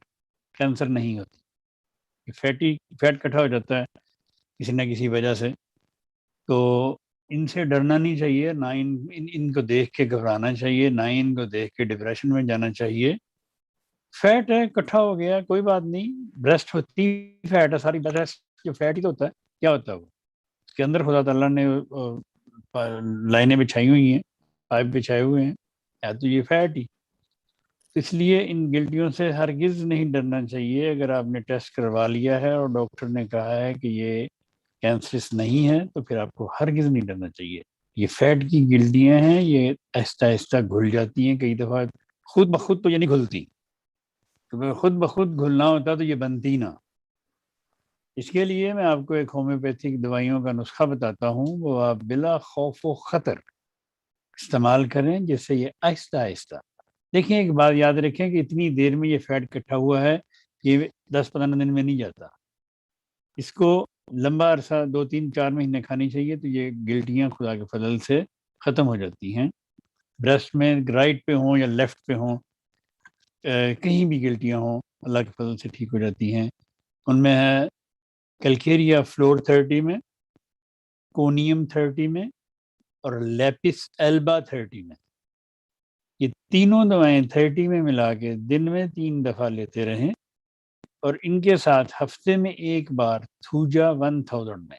[SPEAKER 2] کینسر نہیں ہوتی. فیٹ کٹھا ہو جاتا ہے کسی نہ کسی وجہ سے، تو ان سے ڈرنا نہیں چاہیے، نہ ان کو دیکھ کے گھبرانا چاہیے، نہ ان کو دیکھ کے ڈپریشن میں جانا چاہیے. فیٹ ہے، کٹھا ہو گیا، کوئی بات نہیں. بریسٹ ہوتی فیٹ ہے، ساری بریسٹ جو فیٹ ہی تو ہوتا ہے. کیا ہوتا ہے وہ؟ اس کے اندر خدا تعالیٰ نے لائنیں بچھائی ہوئی ہیں، پائپ بچھائے ہوئے ہیں، یا تو یہ فیٹ ہی. اس لیے ان گلٹیوں سے ہرگز نہیں ڈرنا چاہیے. اگر آپ نے ٹیسٹ کروا لیا ہے اور ڈاکٹر نے کہا ہے کہ یہ کینسرس نہیں ہے تو پھر آپ کو ہرگز نہیں ڈرنا چاہیے. یہ فیٹ کی گلٹیاں ہیں، یہ آہستہ آہستہ گھل جاتی ہیں. کئی دفعہ خود بخود تو یہ نہیں گھلتی، تو خود بخود گھلنا ہوتا تو یہ بنتی نہ. اس کے لیے میں آپ کو ایک ہومیوپیتھک دوائیوں کا نسخہ بتاتا ہوں، وہ آپ بلا خوف و خطر استعمال کریں، جس سے یہ آہستہ آہستہ. دیکھیں ایک بات یاد رکھیں کہ اتنی دیر میں یہ فیٹ اکٹھا ہوا ہے، یہ 10-15 دن میں نہیں جاتا. اس کو لمبا عرصہ 2-3-4 مہینے کھانی چاہیے تو یہ گلٹیاں خدا کے فضل سے ختم ہو جاتی ہیں. بریسٹ میں رائٹ پہ ہوں یا لیفٹ پہ ہوں، کہیں بھی گلٹیاں ہوں، اللہ کے فضل سے ٹھیک ہو جاتی ہیں. ان میں ہے کیلکیریا فلور 30 میں، کونیم 30 میں، اور لیپس ایلبا 30 میں. یہ تینوں دوائیں 30 میں ملا کے دن میں 3 دفعہ لیتے رہیں، اور ان کے ساتھ ہفتے میں 1 بار تھوجا 1000 میں.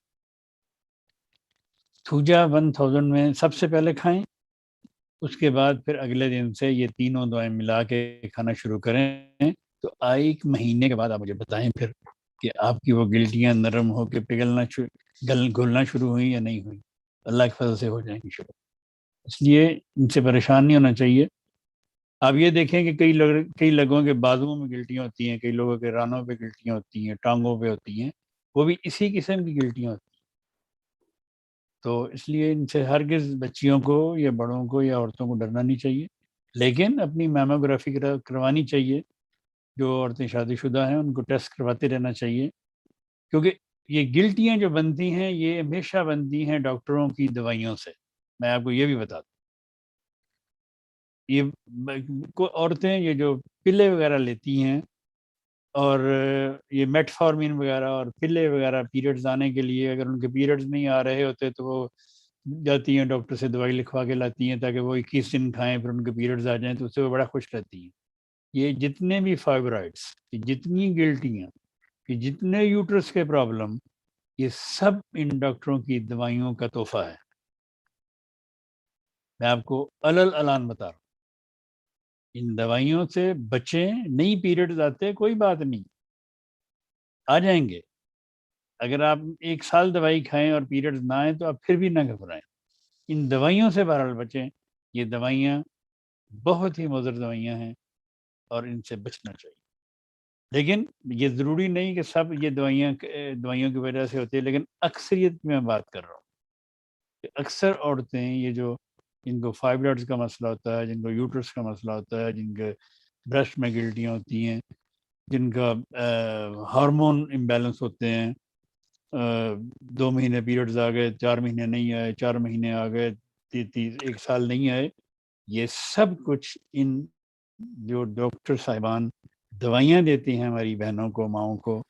[SPEAKER 2] تھوجا 1000 میں سب سے پہلے کھائیں، اس کے بعد پھر اگلے دن سے یہ تینوں دوائیں ملا کے کھانا شروع کریں. تو 1 مہینے کے بعد آپ مجھے بتائیں پھر کہ آپ کی وہ گلٹیاں نرم ہو کے گھلنا شروع ہوئی یا نہیں ہوئی. اللہ کے فضل سے ہو جائیں گی شروع. اس لیے ان سے پریشان نہیں ہونا چاہیے. آپ یہ دیکھیں کہ کئی لوگوں کے بازوؤں میں گلٹیاں ہوتی ہیں، کئی لوگوں کے رانوں پہ گلٹیاں ہوتی ہیں، ٹانگوں پہ ہوتی ہیں، وہ بھی اسی قسم کی گلٹیاں ہوتی ہیں. تو اس لیے ان سے ہرگز بچیوں کو یا بڑوں کو یا عورتوں کو ڈرنا نہیں چاہیے. لیکن اپنی میموگرافی کروانی چاہیے. جو عورتیں شادی شدہ ہیں ان کو ٹیسٹ کرواتے رہنا چاہیے، کیونکہ یہ گلٹیاں جو بنتی ہیں یہ ہمیشہ بنتی ہیں ڈاکٹروں کی دوائیوں سے. میں آپ کو یہ بھی بتا دوں، یہ عورتیں یہ جو پلے وغیرہ لیتی ہیں، اور یہ میٹفارمین وغیرہ اور پلے وغیرہ پیریڈز آنے کے لیے، اگر ان کے پیریڈز نہیں آ رہے ہوتے تو وہ جاتی ہیں ڈاکٹر سے دوائی لکھوا کے لاتی ہیں تاکہ وہ 21 دن کھائیں پھر ان کے پیریڈز آ جائیں تو اس سے وہ بڑا خوش رہتی ہیں. یہ جتنے بھی فائبرائڈس، جتنی گلٹیاں، کہ جتنے یوٹرس کے پرابلم، یہ سب ان ڈاکٹروں کی دوائیوں کا تحفہ ہے. میں آپ کو اعلان بتا رہا ہوں، ان دوائیوں سے بچیں. نہیں پیریڈز آتے کوئی بات نہیں، آ جائیں گے. اگر آپ 1 سال دوائی کھائیں اور پیریڈز نہ آئیں تو آپ پھر بھی نہ گھبرائیں. ان دوائیوں سے بہرحال بچیں. یہ دوائیاں بہت ہی مضر دوائیاں ہیں اور ان سے بچنا چاہیے. لیکن یہ ضروری نہیں کہ سب یہ دوائیوں کی وجہ سے ہوتی ہے، لیکن اکثریت کی میں بات کر رہا ہوں کہ اکثر عورتیں یہ جو جن کو فائبرائڈز کا مسئلہ ہوتا ہے، جن کو یوٹرس کا مسئلہ ہوتا ہے، جن کے برسٹ میں گلٹیاں ہوتی ہیں، جن کا ہارمون امبیلنس ہوتے ہیں، 2 مہینے پیریڈز آ گئے، 4 مہینے نہیں آئے، 4 مہینے آ گئے، 1 سال نہیں آئے، یہ سب کچھ ان جو ڈاکٹر صاحبان دوائیاں دیتی ہیں ہماری بہنوں کو، ماؤں کو،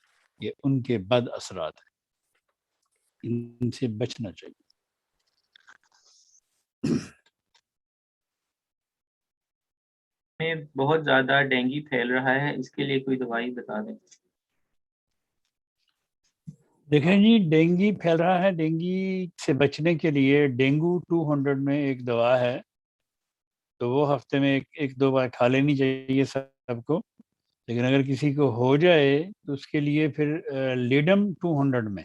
[SPEAKER 2] یہ ان کے بد اثرات ہیں. ان سے بچنا چاہیے.
[SPEAKER 3] میں بہت زیادہ ڈینگی پھیل رہا ہے، اس کے لیے کوئی دوائی بتا دیں.
[SPEAKER 2] دیکھیں جی، ڈینگی پھیل رہا ہے. ڈینگی سے بچنے کے لیے ڈینگو 200 میں ایک دوا ہے، تو وہ ہفتے میں ایک 2 بار کھا لینی چاہیے سب کو. لیکن اگر کسی کو ہو جائے تو اس کے لیے پھر لیڈم 200 میں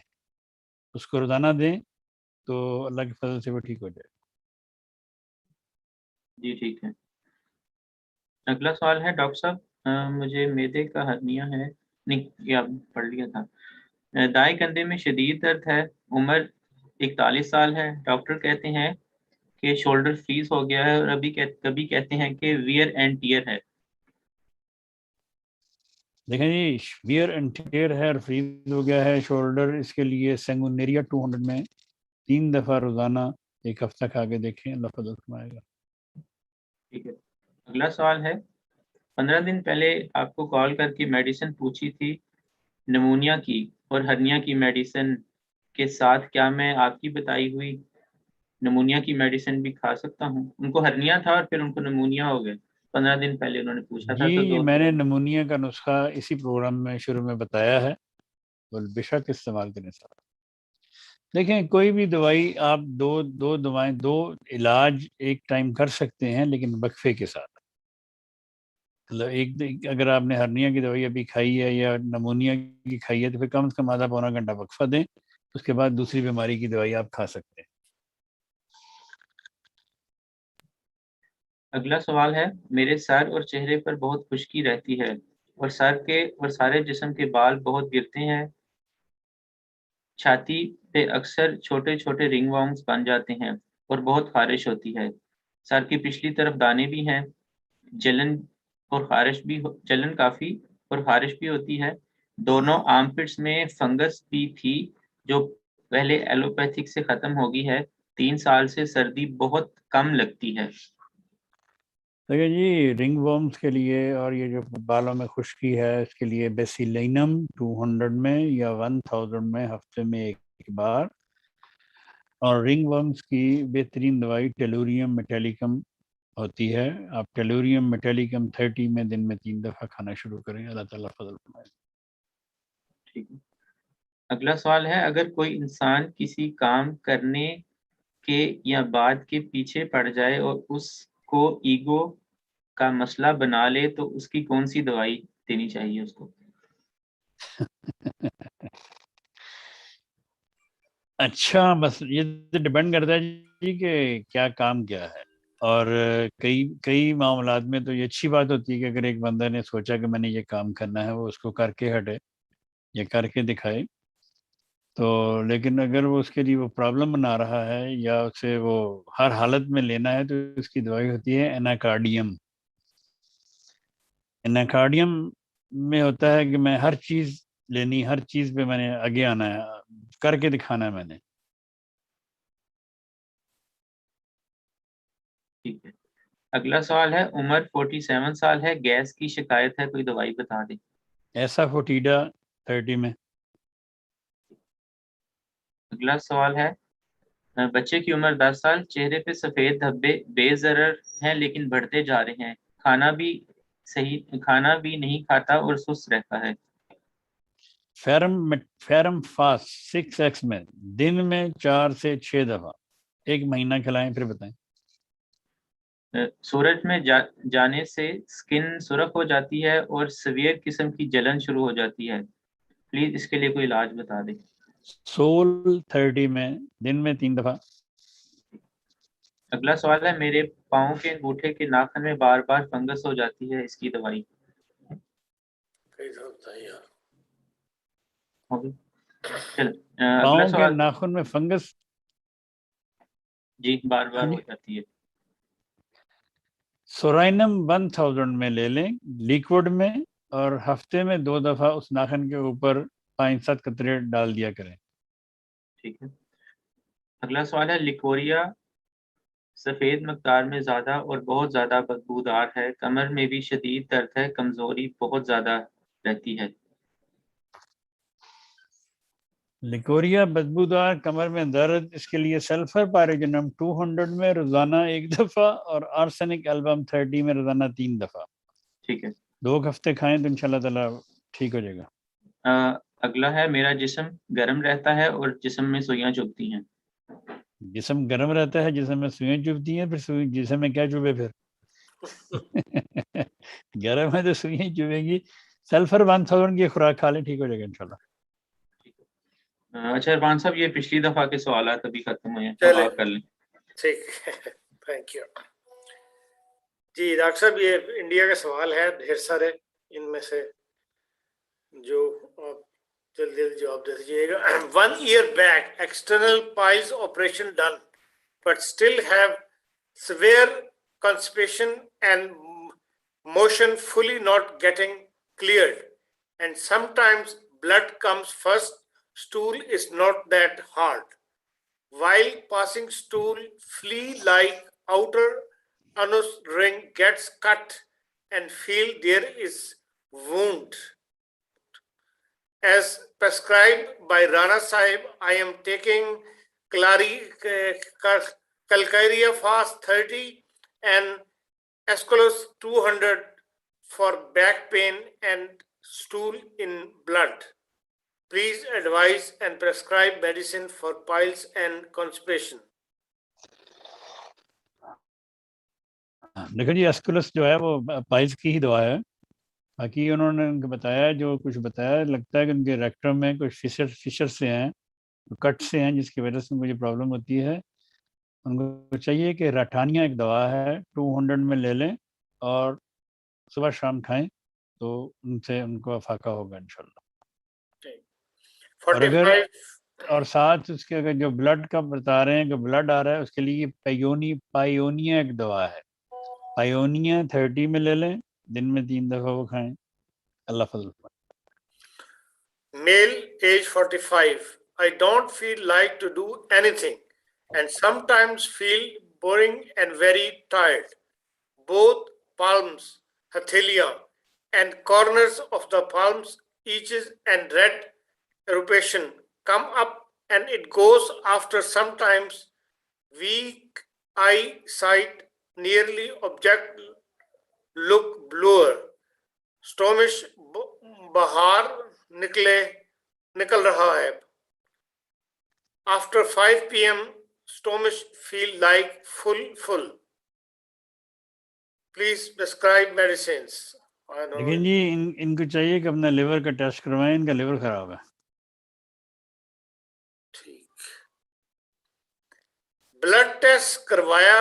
[SPEAKER 2] اس کو روزانہ دیں تو اللہ کے فضل سے وہ ٹھیک ہو جائے.
[SPEAKER 3] جی ٹھیک ہے. اگلا سوال ہے ڈاکٹر صاحب، مجھے معدے کا ہرنیا ہے. نہیں، یہ آپ پڑھ لیا تھا. دائیں کندھے میں شدید درد ہے، عمر 41 سال ہے. ڈاکٹر کہتے ہیں کہ شولڈر فریز ہو گیا ہے، اور کبھی کہتے ہیں کہ ویئر اینڈ ٹیئر ہے.
[SPEAKER 2] دیکھیں جی، ویئر اینڈ ٹیئر ہے اور فریز ہو گیا ہے شولڈر. اس کے لیے سینگونیریا 200 میں 3 دفعہ روزانہ 1 ہفتہ کھا کے دیکھیں، اللہ فضل فرمائے گا.
[SPEAKER 3] ٹھیک ہے. اگلا سوال ہے، 15 دن پہلے آپ کو کال کر کے میڈیسن پوچھی تھی نمونیا کی اور ہرنیا کی میڈیسن کے ساتھ، کیا میں آپ کی بتائی ہوئی نمونیا کی میڈیسن بھی کھا سکتا ہوں؟ ان کو ہرنیا تھا اور پھر ان کو نمونیا ہو گیا. 15 دن پہلے انہوں نے پوچھا تھا.
[SPEAKER 2] جی،
[SPEAKER 3] تو
[SPEAKER 2] یہ میں نے نمونیا کا نسخہ اسی پروگرام میں شروع میں بتایا ہے، تو بے شک استعمال کریں سارا. دیکھیں، کوئی بھی دوائی آپ دو دوائیں، 2 علاج ایک ٹائم کر سکتے ہیں، لیکن وقفے کے ساتھ. مطلب اگر آپ نے ہرنیا کی دوائی ابھی کھائی ہے یا نمونیا کی کھائی ہے تو پھر کم سے کم آدھا پونا گھنٹہ وقفہ دیں، اس کے بعد دوسری بیماری کی دوائی آپ کھا سکتے ہیں.
[SPEAKER 3] اگلا سوال ہے، میرے سر اور چہرے پر بہت خشکی رہتی ہے، اور سارے جسم کے بال بہت گرتے ہیں. چھاتی پہ اکثر چھوٹے چھوٹے رنگ وارمز بن جاتے ہیں اور بہت خارش ہوتی ہے. سر کی پچھلی طرف دانے بھی ہیں. جلن کافی اور خارش بھی ہوتی ہے. دونوں آرم پٹس میں فنگس بھی تھی جو پہلے ایلوپیتھک سے ختم ہو گئی ہے. 3 سال سے سردی بہت کم لگتی ہے.
[SPEAKER 2] دیکھیں جی، رنگ ورمز کے لیے اور یہ جو بالوں میں خشکی ہے اس کے لیے بیسیلینم 200 میں یا 1000 میں ہفتے میں ایک بار. اور رنگ ورمز کی بہترین دوائی ٹیلوریم میٹیلیکم ہوتی ہے. آپ ٹیلوریم میٹیلیکم 30 میں دن میں 3 دفعہ کھانا شروع کریں، اللہ تعالیٰ فضل فرمائے.
[SPEAKER 3] ٹھیک ہے. اگلا سوال ہے، اگر کوئی انسان کسی کام کرنے کے یا بعد کے پیچھے پڑ جائے اور اس کو ایگو کا مسئلہ بنا لے تو اس کی کون سی دوائی دینی چاہیے اس کو؟
[SPEAKER 2] اچھا، بس یہ ڈپینڈ کرتا ہے جی کہ کیا کام کیا ہے. اور کئی معاملات میں تو یہ اچھی بات ہوتی ہے کہ اگر ایک بندہ نے سوچا کہ میں نے یہ کام کرنا ہے، وہ اس کو کر کے ہٹے یا کر کے دکھائے. تو لیکن اگر وہ اس کے لیے وہ پرابلم بنا رہا ہے یا اسے وہ ہر حالت میں لینا ہے تو اس کی دوائی ہوتی ہے اناکارڈیم. اناکارڈیم میں ہوتا ہے کہ میں ہر چیز لینی، ہر چیز پہ میں نے آگے آنا ہے، کر کے دکھانا ہے میں نے.
[SPEAKER 3] ٹھیک ہے. اگلا سوال ہے، عمر 47 سال ہے، گیس کی شکایت ہے، کوئی دوائی بتا دیں.
[SPEAKER 2] ایسا فوٹیڈا 30 میں.
[SPEAKER 3] اگلا سوال ہے، بچے کی عمر 10 سال، چہرے پہ سفید دھبے بے ضرر ہیں لیکن بڑھتے جا رہے ہیں، کھانا بھی نہیں کھاتا اور سست رہتا ہے۔
[SPEAKER 2] فیرم فاسٹ 6x میں دن میں 4 سے 6 دفعہ 1 مہینہ کھلائیں، پھر بتائیں۔
[SPEAKER 3] سورج میں جانے سے سکن سرخ ہو جاتی ہے اور سویئر قسم کی جلن شروع ہو جاتی ہے، پلیز اس کے لیے کوئی علاج بتا دیں۔
[SPEAKER 2] سول 30 میں دن میں 3 دفعہ۔
[SPEAKER 3] اگلا سوال ہے، میرے پاؤں کے انگوٹھے کے ناخن میں بار بار فنگس ہو جاتی ہے، اس کی دوائی؟ چل اگلا
[SPEAKER 2] پاؤں کے
[SPEAKER 3] سوال،
[SPEAKER 2] ناخن میں فنگس؟
[SPEAKER 3] جی بار بار ہو جاتی ہے۔
[SPEAKER 2] سورائنم 1000 میں لے لیں لیکوڈ میں، اور ہفتے میں 2 دفعہ اس ناخن کے اوپر 5-7 قطرے ڈال دیا کریں۔
[SPEAKER 3] ٹھیک ہے۔ اگلا سوال ہے، لیکوریا سفید مقدار میں زیادہ اور بہت زیادہ بدبودار ہے، کمر میں بھی شدید درد ہے، کمزوری بہت زیادہ رہتی ہے۔
[SPEAKER 2] لیکوریا بدبودار، کمر میں درد، اس کے لیے سلفر پائروجنم 200 میں روزانہ 1 دفعہ اور آرسینک البم 30 میں روزانہ 3 دفعہ،
[SPEAKER 3] ٹھیک ہے۔
[SPEAKER 2] 2 ہفتے کھائیں تو انشاءاللہ تعالیٰ ٹھیک ہو جائے گا۔
[SPEAKER 3] اگلا ہے، میرا جسم گرم رہتا ہے اور جسم میں سوئیاں چبھتی ہیں۔
[SPEAKER 2] جسم گرم رہتا ہے، جسم میں سوئیں چبھتی ہیں، پھر جسم میں کیا چبھے پھر؟ گرم ہے تو سوئیں چبھیں گی، سلفر 1000 کی خوراک کھا لیں، ٹھیک ہو جائے گا انشاءاللہ۔
[SPEAKER 3] اچھا عرفان صاحب، یہ پچھلی دفعہ کے سوالات ابھی ختم ہوئے ہیں،
[SPEAKER 1] چلے
[SPEAKER 3] آپ کر لیں۔
[SPEAKER 1] ٹھیک ہے، تھینک یو جی ڈاکٹر صاحب۔ یہ انڈیا کا سوال ہے، ڈھیر سارے، ان میں سے جو آپ جلدی جلدی جواب دے دیجیے گا۔ 1 year back external piles operation done but still have severe constipation and motion fully not getting cleared, and sometimes blood comes first, stool is not that hard. While passing stool, flea-like outer anus ring gets cut and feel there is wound. As prescribed by Rana Sahib, I am taking Calcarea Fast 30 and Escalus 200 for back pain and stool in blood. Please advise and prescribe medicine for piles and constipation.
[SPEAKER 2] دیکھو جی، schools جو ہے وہ piles کی ہی دوا ہے، باقی انہوں نے ان کو بتایا، جو کچھ بتایا، لگتا ہے کہ ان کے ریکٹم میں کچھ فشر سے ہیں، کٹ سے ہیں، جس کی وجہ سے ان کو یہ پرابلم ہوتی ہے۔ ان کو چاہیے کہ راٹھانیہ ایک دوا ہے، 200 میں لے لیں اور صبح شام کھائیں، تو ان سے ان کو افاقہ ہوگا انشاءاللہ۔ اور اگر
[SPEAKER 1] 45
[SPEAKER 2] اور ساتھ اس کے اگر جو بلڈ کا بتا رہے ہیں کہ بلڈ آ رہا ہے، اس کے لیے پائیونیا ایک دوا ہے، پائیونیا 30 میں لے لیں، دن میں 3 دفعہ وہ کھائیں، اللہ فضل فرمائے۔
[SPEAKER 1] Male, age 45. I don't feel like to do anything and sometimes feel boring and very tired. Both palms, hatalia, and corners of the palms, itches and red eruption come up, and it goes after sometimes. Weak eyesight, nearly object look bluer. Stomach bahar nikal raha hai. After 5 p.m. stomach feel like full. Please prescribe medicines.
[SPEAKER 2] لیکن جی ان کو چاہیے کہ اپنا liver کا test کروائیں، ان کا liver خراب ہے۔
[SPEAKER 1] ٹھیک، بلڈ ٹیسٹ کروایا،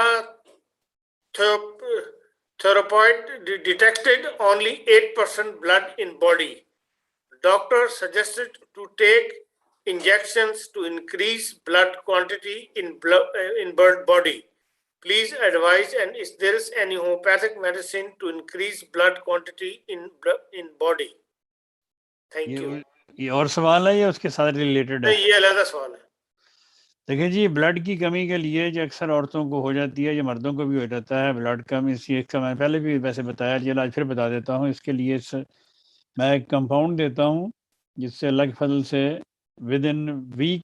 [SPEAKER 1] thyroid detected only 8% blood in body. Doctor suggested to take injections to increase blood quantity in body. Please advise, and is there is any homeopathic medicine to increase blood quantity in body? Thank you.
[SPEAKER 2] یہ اور سوال ہے یا اس کے ساتھ related ہے؟
[SPEAKER 1] نہیں، یہ علیحدہ سوال ہے۔
[SPEAKER 2] دیکھیں جی، بلڈ کی کمی کے لیے جو اکثر عورتوں کو ہو جاتی ہے، یا مردوں کو بھی ہو جاتا ہے بلڈ کم، اس چیز کا میں پہلے بھی ویسے بتایا، چلا آج پھر بتا دیتا ہوں۔ اس کے لیے میں ایک کمپاؤنڈ دیتا ہوں جس سے اللہ کے فضل سے ود ان ویک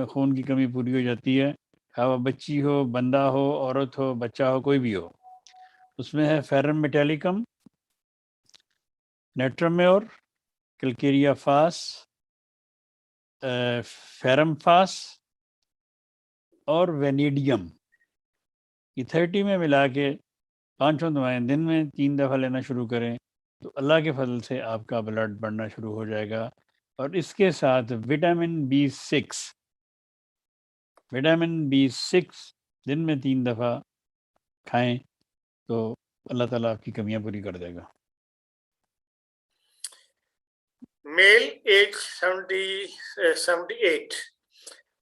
[SPEAKER 2] خون کی کمی پوری ہو جاتی ہے۔ وہ بچی ہو، بندہ ہو، عورت ہو، بچہ ہو، کوئی بھی ہو. اس میں ہے فیرم میٹیلیکم، نیٹرمیور، کلکیریا فاس، فیرم فاس اور وینیڈیم. یہ 30 میں ملا کے 5 دوائیں دن میں 3 دفعہ لینا شروع کریں تو اللہ کے فضل سے آپ کا بلڈ بڑھنا شروع ہو جائے گا. اور اس کے ساتھ وٹامن B6 دن میں 3 دفعہ کھائیں تو اللہ تعالیٰ آپ کی کمیاں پوری کر دے گا.
[SPEAKER 1] Male age 78.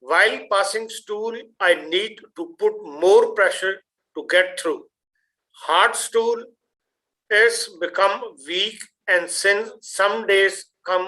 [SPEAKER 1] While passing stool, I need to put more pressure to get through. Hard stool is become weak and since some days come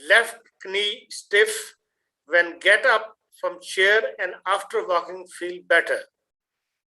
[SPEAKER 1] Left knee stiff when get up from chair and after walking feel better.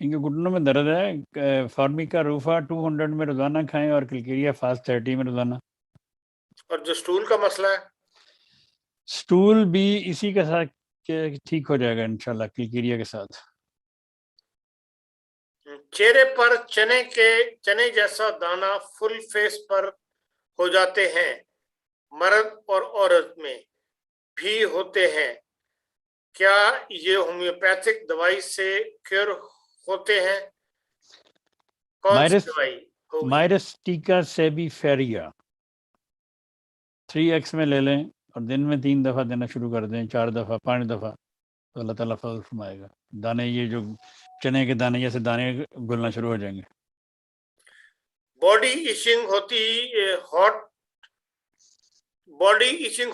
[SPEAKER 2] ان کے گھٹنوں میں درد ہے، Formica روفا 200 میں روزانہ کھائیں اور کلکیریا fast 30 میں روزانہ.
[SPEAKER 1] اور جو سٹول کا مسئلہ ہے
[SPEAKER 2] سٹول بھی اسی کے ساتھ ٹھیک ہو جائے گا انشاءاللہ، کلکیریا کے ساتھ.
[SPEAKER 1] چہرے پر چنے جیسا دانا فل فیس پر ہو جاتے ہیں، مرد اور عورت میں بھی ہوتے ہیں، کیا یہ ہومیوپیتھک دوائی سے کیور ہوتے ہیں؟ کون سی دوائی ہوگی؟
[SPEAKER 2] مائرسٹیکا سیبی فیریا 3x میں لے لیں اور دن میں 3 دفعہ دینا شروع کر دیں، 4 دفعہ، 5 دفعہ، تو اللہ تعالیٰ فضل فرمائے گا. دانے یہ جو چنے کے دانے جیسے دانے گلنا شروع ہو جائیں گے.
[SPEAKER 1] باڈی ایچنگ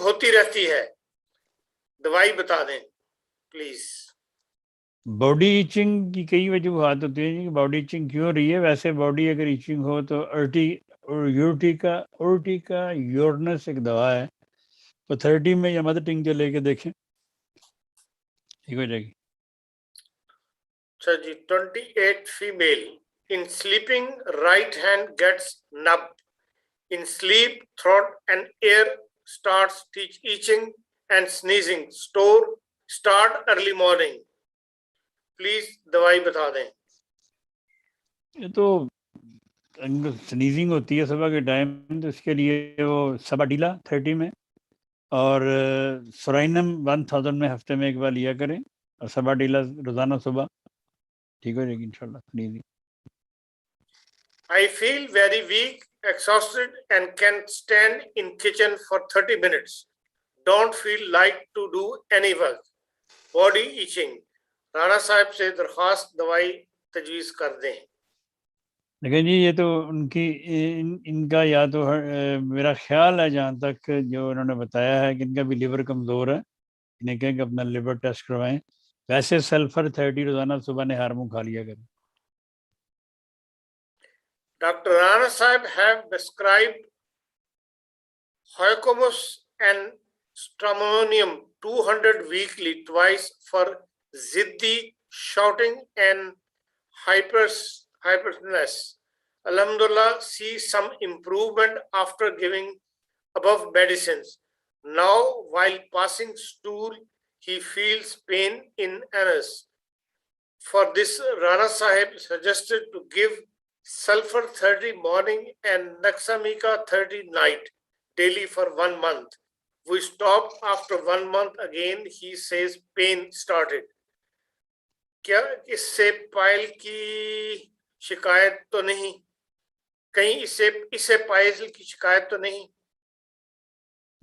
[SPEAKER 1] ہوتی رہتی ہے، دوائی بتا دیں پلیز.
[SPEAKER 2] باڈی ایچنگ کی کئی وجوہات ہوتی ہیں کہ باڈی ایچنگ کیوں ہو رہی ہے. ویسے باڈی اگر ایچنگ ہو تو اورٹیکا یورنس ایک دوا ہے، تو 30 میں یا مدر ٹنگ لے کے دیکھیں، ٹھیک ہو جائے گی.
[SPEAKER 1] اچھا جی. 28 female in sleeping right hand gets numb. In sleep throat and ear starts itching and sneezing. Start early morning. Please دوائی بتا دیں.
[SPEAKER 2] یہ تو سنیزنگ ہوتی ہے صبح کے ٹائم، تو اس کے لیے وہ سباڈیلا 30 میں اور سورائنم 1000 میں ہفتے میں ایک بار لیا کریں، اور سباڈیلا روزانہ صبح، ٹھیک ہو جائے گی انشاءاللہ sneezing.
[SPEAKER 1] I feel very weak, exhausted and can stand in kitchen for 30 minutes. Don't feel like to do any work. Body itching. Rana صاحب سے درخواست دوائی تجویز کر دیں.
[SPEAKER 2] لیکن جی یہ تو ان کا یا تو میرا خیال ہے جہاں تک جو انہوں نے بتایا ہے کہ ان کا بھی لیور کمزور ہے، انہیں کہیں کہ اپنا لیور ٹیسٹ کروائیں. ویسے سلفر 30 روزانہ صبح نے ہارمون کھا لیا کریں.
[SPEAKER 1] Dr. Rana Sahib have prescribed Hycomus and Stramonium 200 weekly twice for ziddi, shouting and hyperness. Alhamdulillah, see some improvement after giving above medicines. Now, while passing stool, he feels pain in anus. For this, Rana Sahib suggested to give sulfur 30 morning and Naxamika 30 night daily for 1 month. We stopped after 1 month again. He says pain started. کیا اس سے pile کی شکایت تو نہیں؟ کہیں اس سے pile کی شکایت تو نہیں؟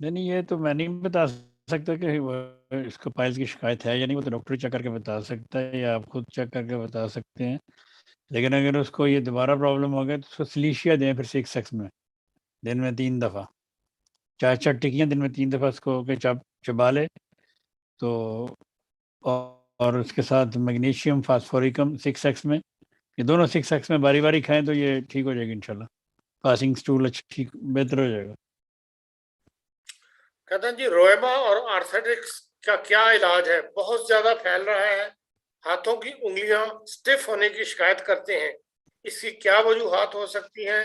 [SPEAKER 2] نہیں یہ تو میں نہیں بتا سکتا کہ اس کو پائل کی شکایت ہے یا نہیں، وہ تو ڈاکٹر چیک کر کے بتا سکتا ہے یا آپ خود چیک کر کے بتا سکتے ہیں. لیکن اگر اس کو یہ دوبارہ پرابلم ہو گیا تو اس کو سلیشیا دیں پھر 6x میں دن میں 3 دفعہ، 4 ٹکیاں دن میں 3 دفعہ اس کو چبا لے تو، اور اس کے ساتھ میگنیشیم فاسفوریکم 6x میں، یہ دونوں 6x میں باری باری کھائیں تو یہ ٹھیک ہو جائے گی انشاءاللہ. پاسنگ سٹول ٹھیک بہتر ہو جائے گا.
[SPEAKER 1] کہتے ہیں جی روئما اور آرتھریٹکس کا کیا علاج ہے؟ بہت زیادہ پھیل رہا ہے، ہاتھوں کی انگلیاں سٹف ہونے کی شکایت کرتے ہیں، اس کی کیا وجوہات ہو سکتی ہیں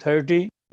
[SPEAKER 2] 30,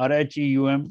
[SPEAKER 2] RHEUM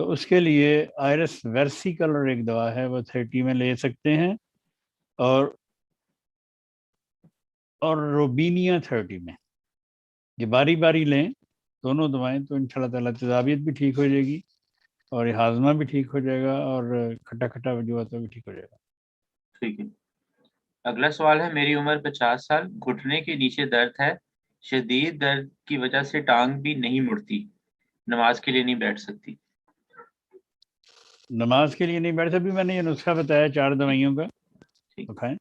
[SPEAKER 2] تو اس کے لیے آئرس ورسیکل اور ایک دوا ہے وہ 30 میں لے سکتے ہیں، اور روبینیا 30 میں. یہ باری باری لیں دونوں دوائیں، تو ان شاء اللہ تعالیٰ تیزابیت بھی ٹھیک ہو جائے گی اور یہ ہاضمہ بھی ٹھیک ہو جائے گا اور کھٹا کھٹا جو ہوتا ہے وہ ٹھیک ہو جائے گا.
[SPEAKER 3] ٹھیک ہے. اگلا سوال ہے، میری عمر 50 سال، گھٹنے کے نیچے درد ہے، شدید درد کی وجہ سے ٹانگ بھی نہیں مڑتی، نماز کے لیے نہیں بیٹھ سکتی.
[SPEAKER 2] نماز کے لیے نہیں بیٹھتا، بھی میں نے یہ نسخہ بتایا 4 دوائیوں کا، تو کھائیں.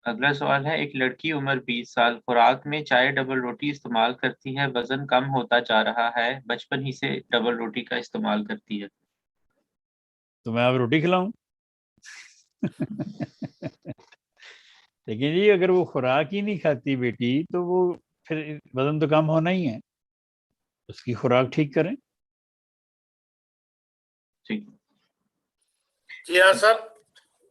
[SPEAKER 3] اگلا سوال ہے، ایک لڑکی عمر 20 سال خوراک میں چائے ڈبل روٹی استعمال کرتی ہے، وزن کم ہوتا جا رہا ہے، بچپن ہی سے ڈبل روٹی کا استعمال کرتی ہے.
[SPEAKER 2] تو میں اب روٹی کھلاؤں؟ لیکن جی اگر وہ خوراک ہی نہیں کھاتی بیٹی تو وہ پھر وزن تو کم ہونا ہی ہے، اس کی خوراک ٹھیک کریں.
[SPEAKER 3] ٹھیک.
[SPEAKER 1] جی ہاں صاحب،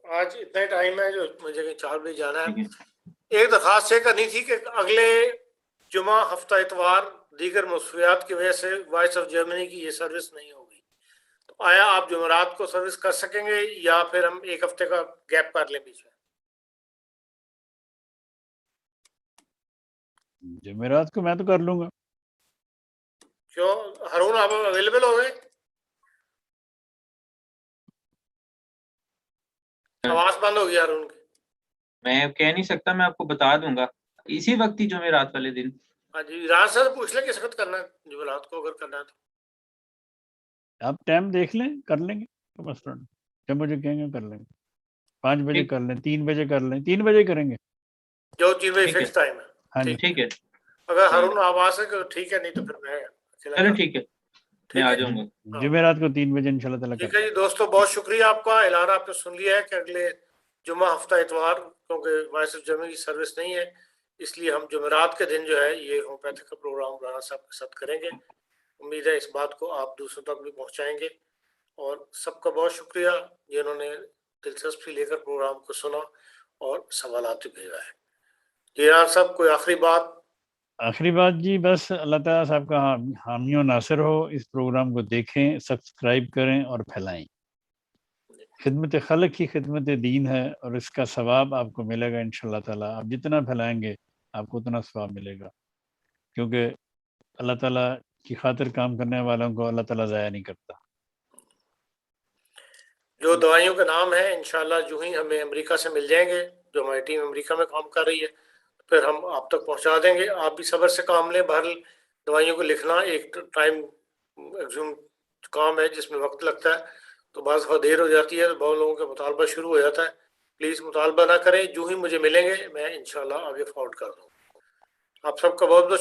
[SPEAKER 1] آج اتنا ہی ٹائم ہے جو مجھے کہیں 4 بجے جانا ہے.
[SPEAKER 3] ٹھیک ہے.
[SPEAKER 1] ایک درخواست یہ کرنی تھی کہ اگلے جمعہ ہفتہ اتوار دیگر مصروفیات کی وجہ سے وائس آف جرمنی کی یہ سروس نہیں ہوگی، تو آیا آپ جمعرات کو سروس کر سکیں گے یا پھر ہم ایک ہفتے کا گیپ کر لیں بیچ میں؟
[SPEAKER 2] جمعرات کو میں تو کر لوں گا.
[SPEAKER 1] کیوں ہارون آپ اویلیبل ہو گئے؟ آواز بند ہو گئی ہارون کی.
[SPEAKER 3] میں کہہ نہیں سکتا، میں آپ کو بتا دوں گا اسی وقت ہی جمعرات والے دن.
[SPEAKER 1] ہاں جی، راج صاحب پوچھ لیں کس وقت کرنا ہے جمعرات کو، اگر کرنا ہے تو.
[SPEAKER 2] آپ ٹائم دیکھ لیں، کر لیں گے، کوئی مسئلہ نہیں. جب مجھے کہیں گے کر لیں گے. 5 بجے
[SPEAKER 3] ٹھیک.
[SPEAKER 2] کر لیں، 3 بجے کر لیں، 3 بجے کریں گے.
[SPEAKER 1] جو 3 بجے
[SPEAKER 3] ٹھیک ہے.
[SPEAKER 1] فکس ٹائم ہے.
[SPEAKER 2] ہاں جی
[SPEAKER 3] ٹھیک ہے.
[SPEAKER 1] اگر ہارون آپ آ سکے تو ٹھیک ہے، نہیں تو پھر میں اکیلا
[SPEAKER 3] چلو
[SPEAKER 1] کر.
[SPEAKER 3] ٹھیک ہے، میں
[SPEAKER 1] ٹھیک
[SPEAKER 3] آ
[SPEAKER 1] ہے
[SPEAKER 3] جاؤں گا.
[SPEAKER 1] ہاں.
[SPEAKER 2] جمعرات کو 3 بجے انشاءاللہ تعالیٰ
[SPEAKER 1] ٹھیک
[SPEAKER 2] کریں
[SPEAKER 1] ہے
[SPEAKER 2] گے.
[SPEAKER 1] جی دوستو، بہت شکریہ آپ کا. اعلان آپ نے سن لیا ہے کہ اگلے جمعہ ہفتہ اتوار کیونکہ وائس آف جرمنی کی سروس نہیں ہے، اس لیے ہم جمعرات کے دن جو ہے یہ ہومیوپیتھک کا پروگرام رانا صاحب کے ساتھ کریں گے. امید ہے اس بات کو آپ دوسروں تک بھی پہنچائیں گے، اور سب کا بہت شکریہ جنہوں نے دلچسپی لے کر پروگرام کو سنا اور سوالات بھی بھیجا ہے. جی ہاں صاحب، کوئی آخری بات؟
[SPEAKER 2] آخری بات جی بس اللہ تعالیٰ صاحب کا حامی و ناصر ہو. اس پروگرام کو دیکھیں، سبسکرائب کریں اور پھیلائیں. خدمت خلق کی خدمت دین ہے، اور اس کا ثواب آپ کو ملے گا انشاءاللہ تعالیٰ. آپ جتنا پھیلائیں گے آپ کو اتنا ثواب ملے گا، کیونکہ اللہ تعالیٰ کی خاطر کام کرنے والوں کو اللہ تعالیٰ ضائع نہیں کرتا.
[SPEAKER 1] جو دوائیوں کے نام ہیں انشاءاللہ جو ہی ہمیں امریکہ سے مل جائیں گے، جو ہماری ٹیم امریکہ میں کام کر رہی ہے، پھر ہم آپ تک پہنچا دیں گے. آپ بھی صبر سے کام لیں. بہرحال دوائیوں کو لکھنا ایک ٹائم ایگزوم کام ہے جس میں وقت لگتا ہے، تو بعض دفعہ دیر ہو جاتی ہے، تو بہت لوگوں کا مطالبہ شروع ہو جاتا ہے. پلیز مطالبہ نہ کریں، جو ہی مجھے ملیں گے میں انشاءاللہ آگے فارورڈ کر دوں. آپ سب کا بہت بہت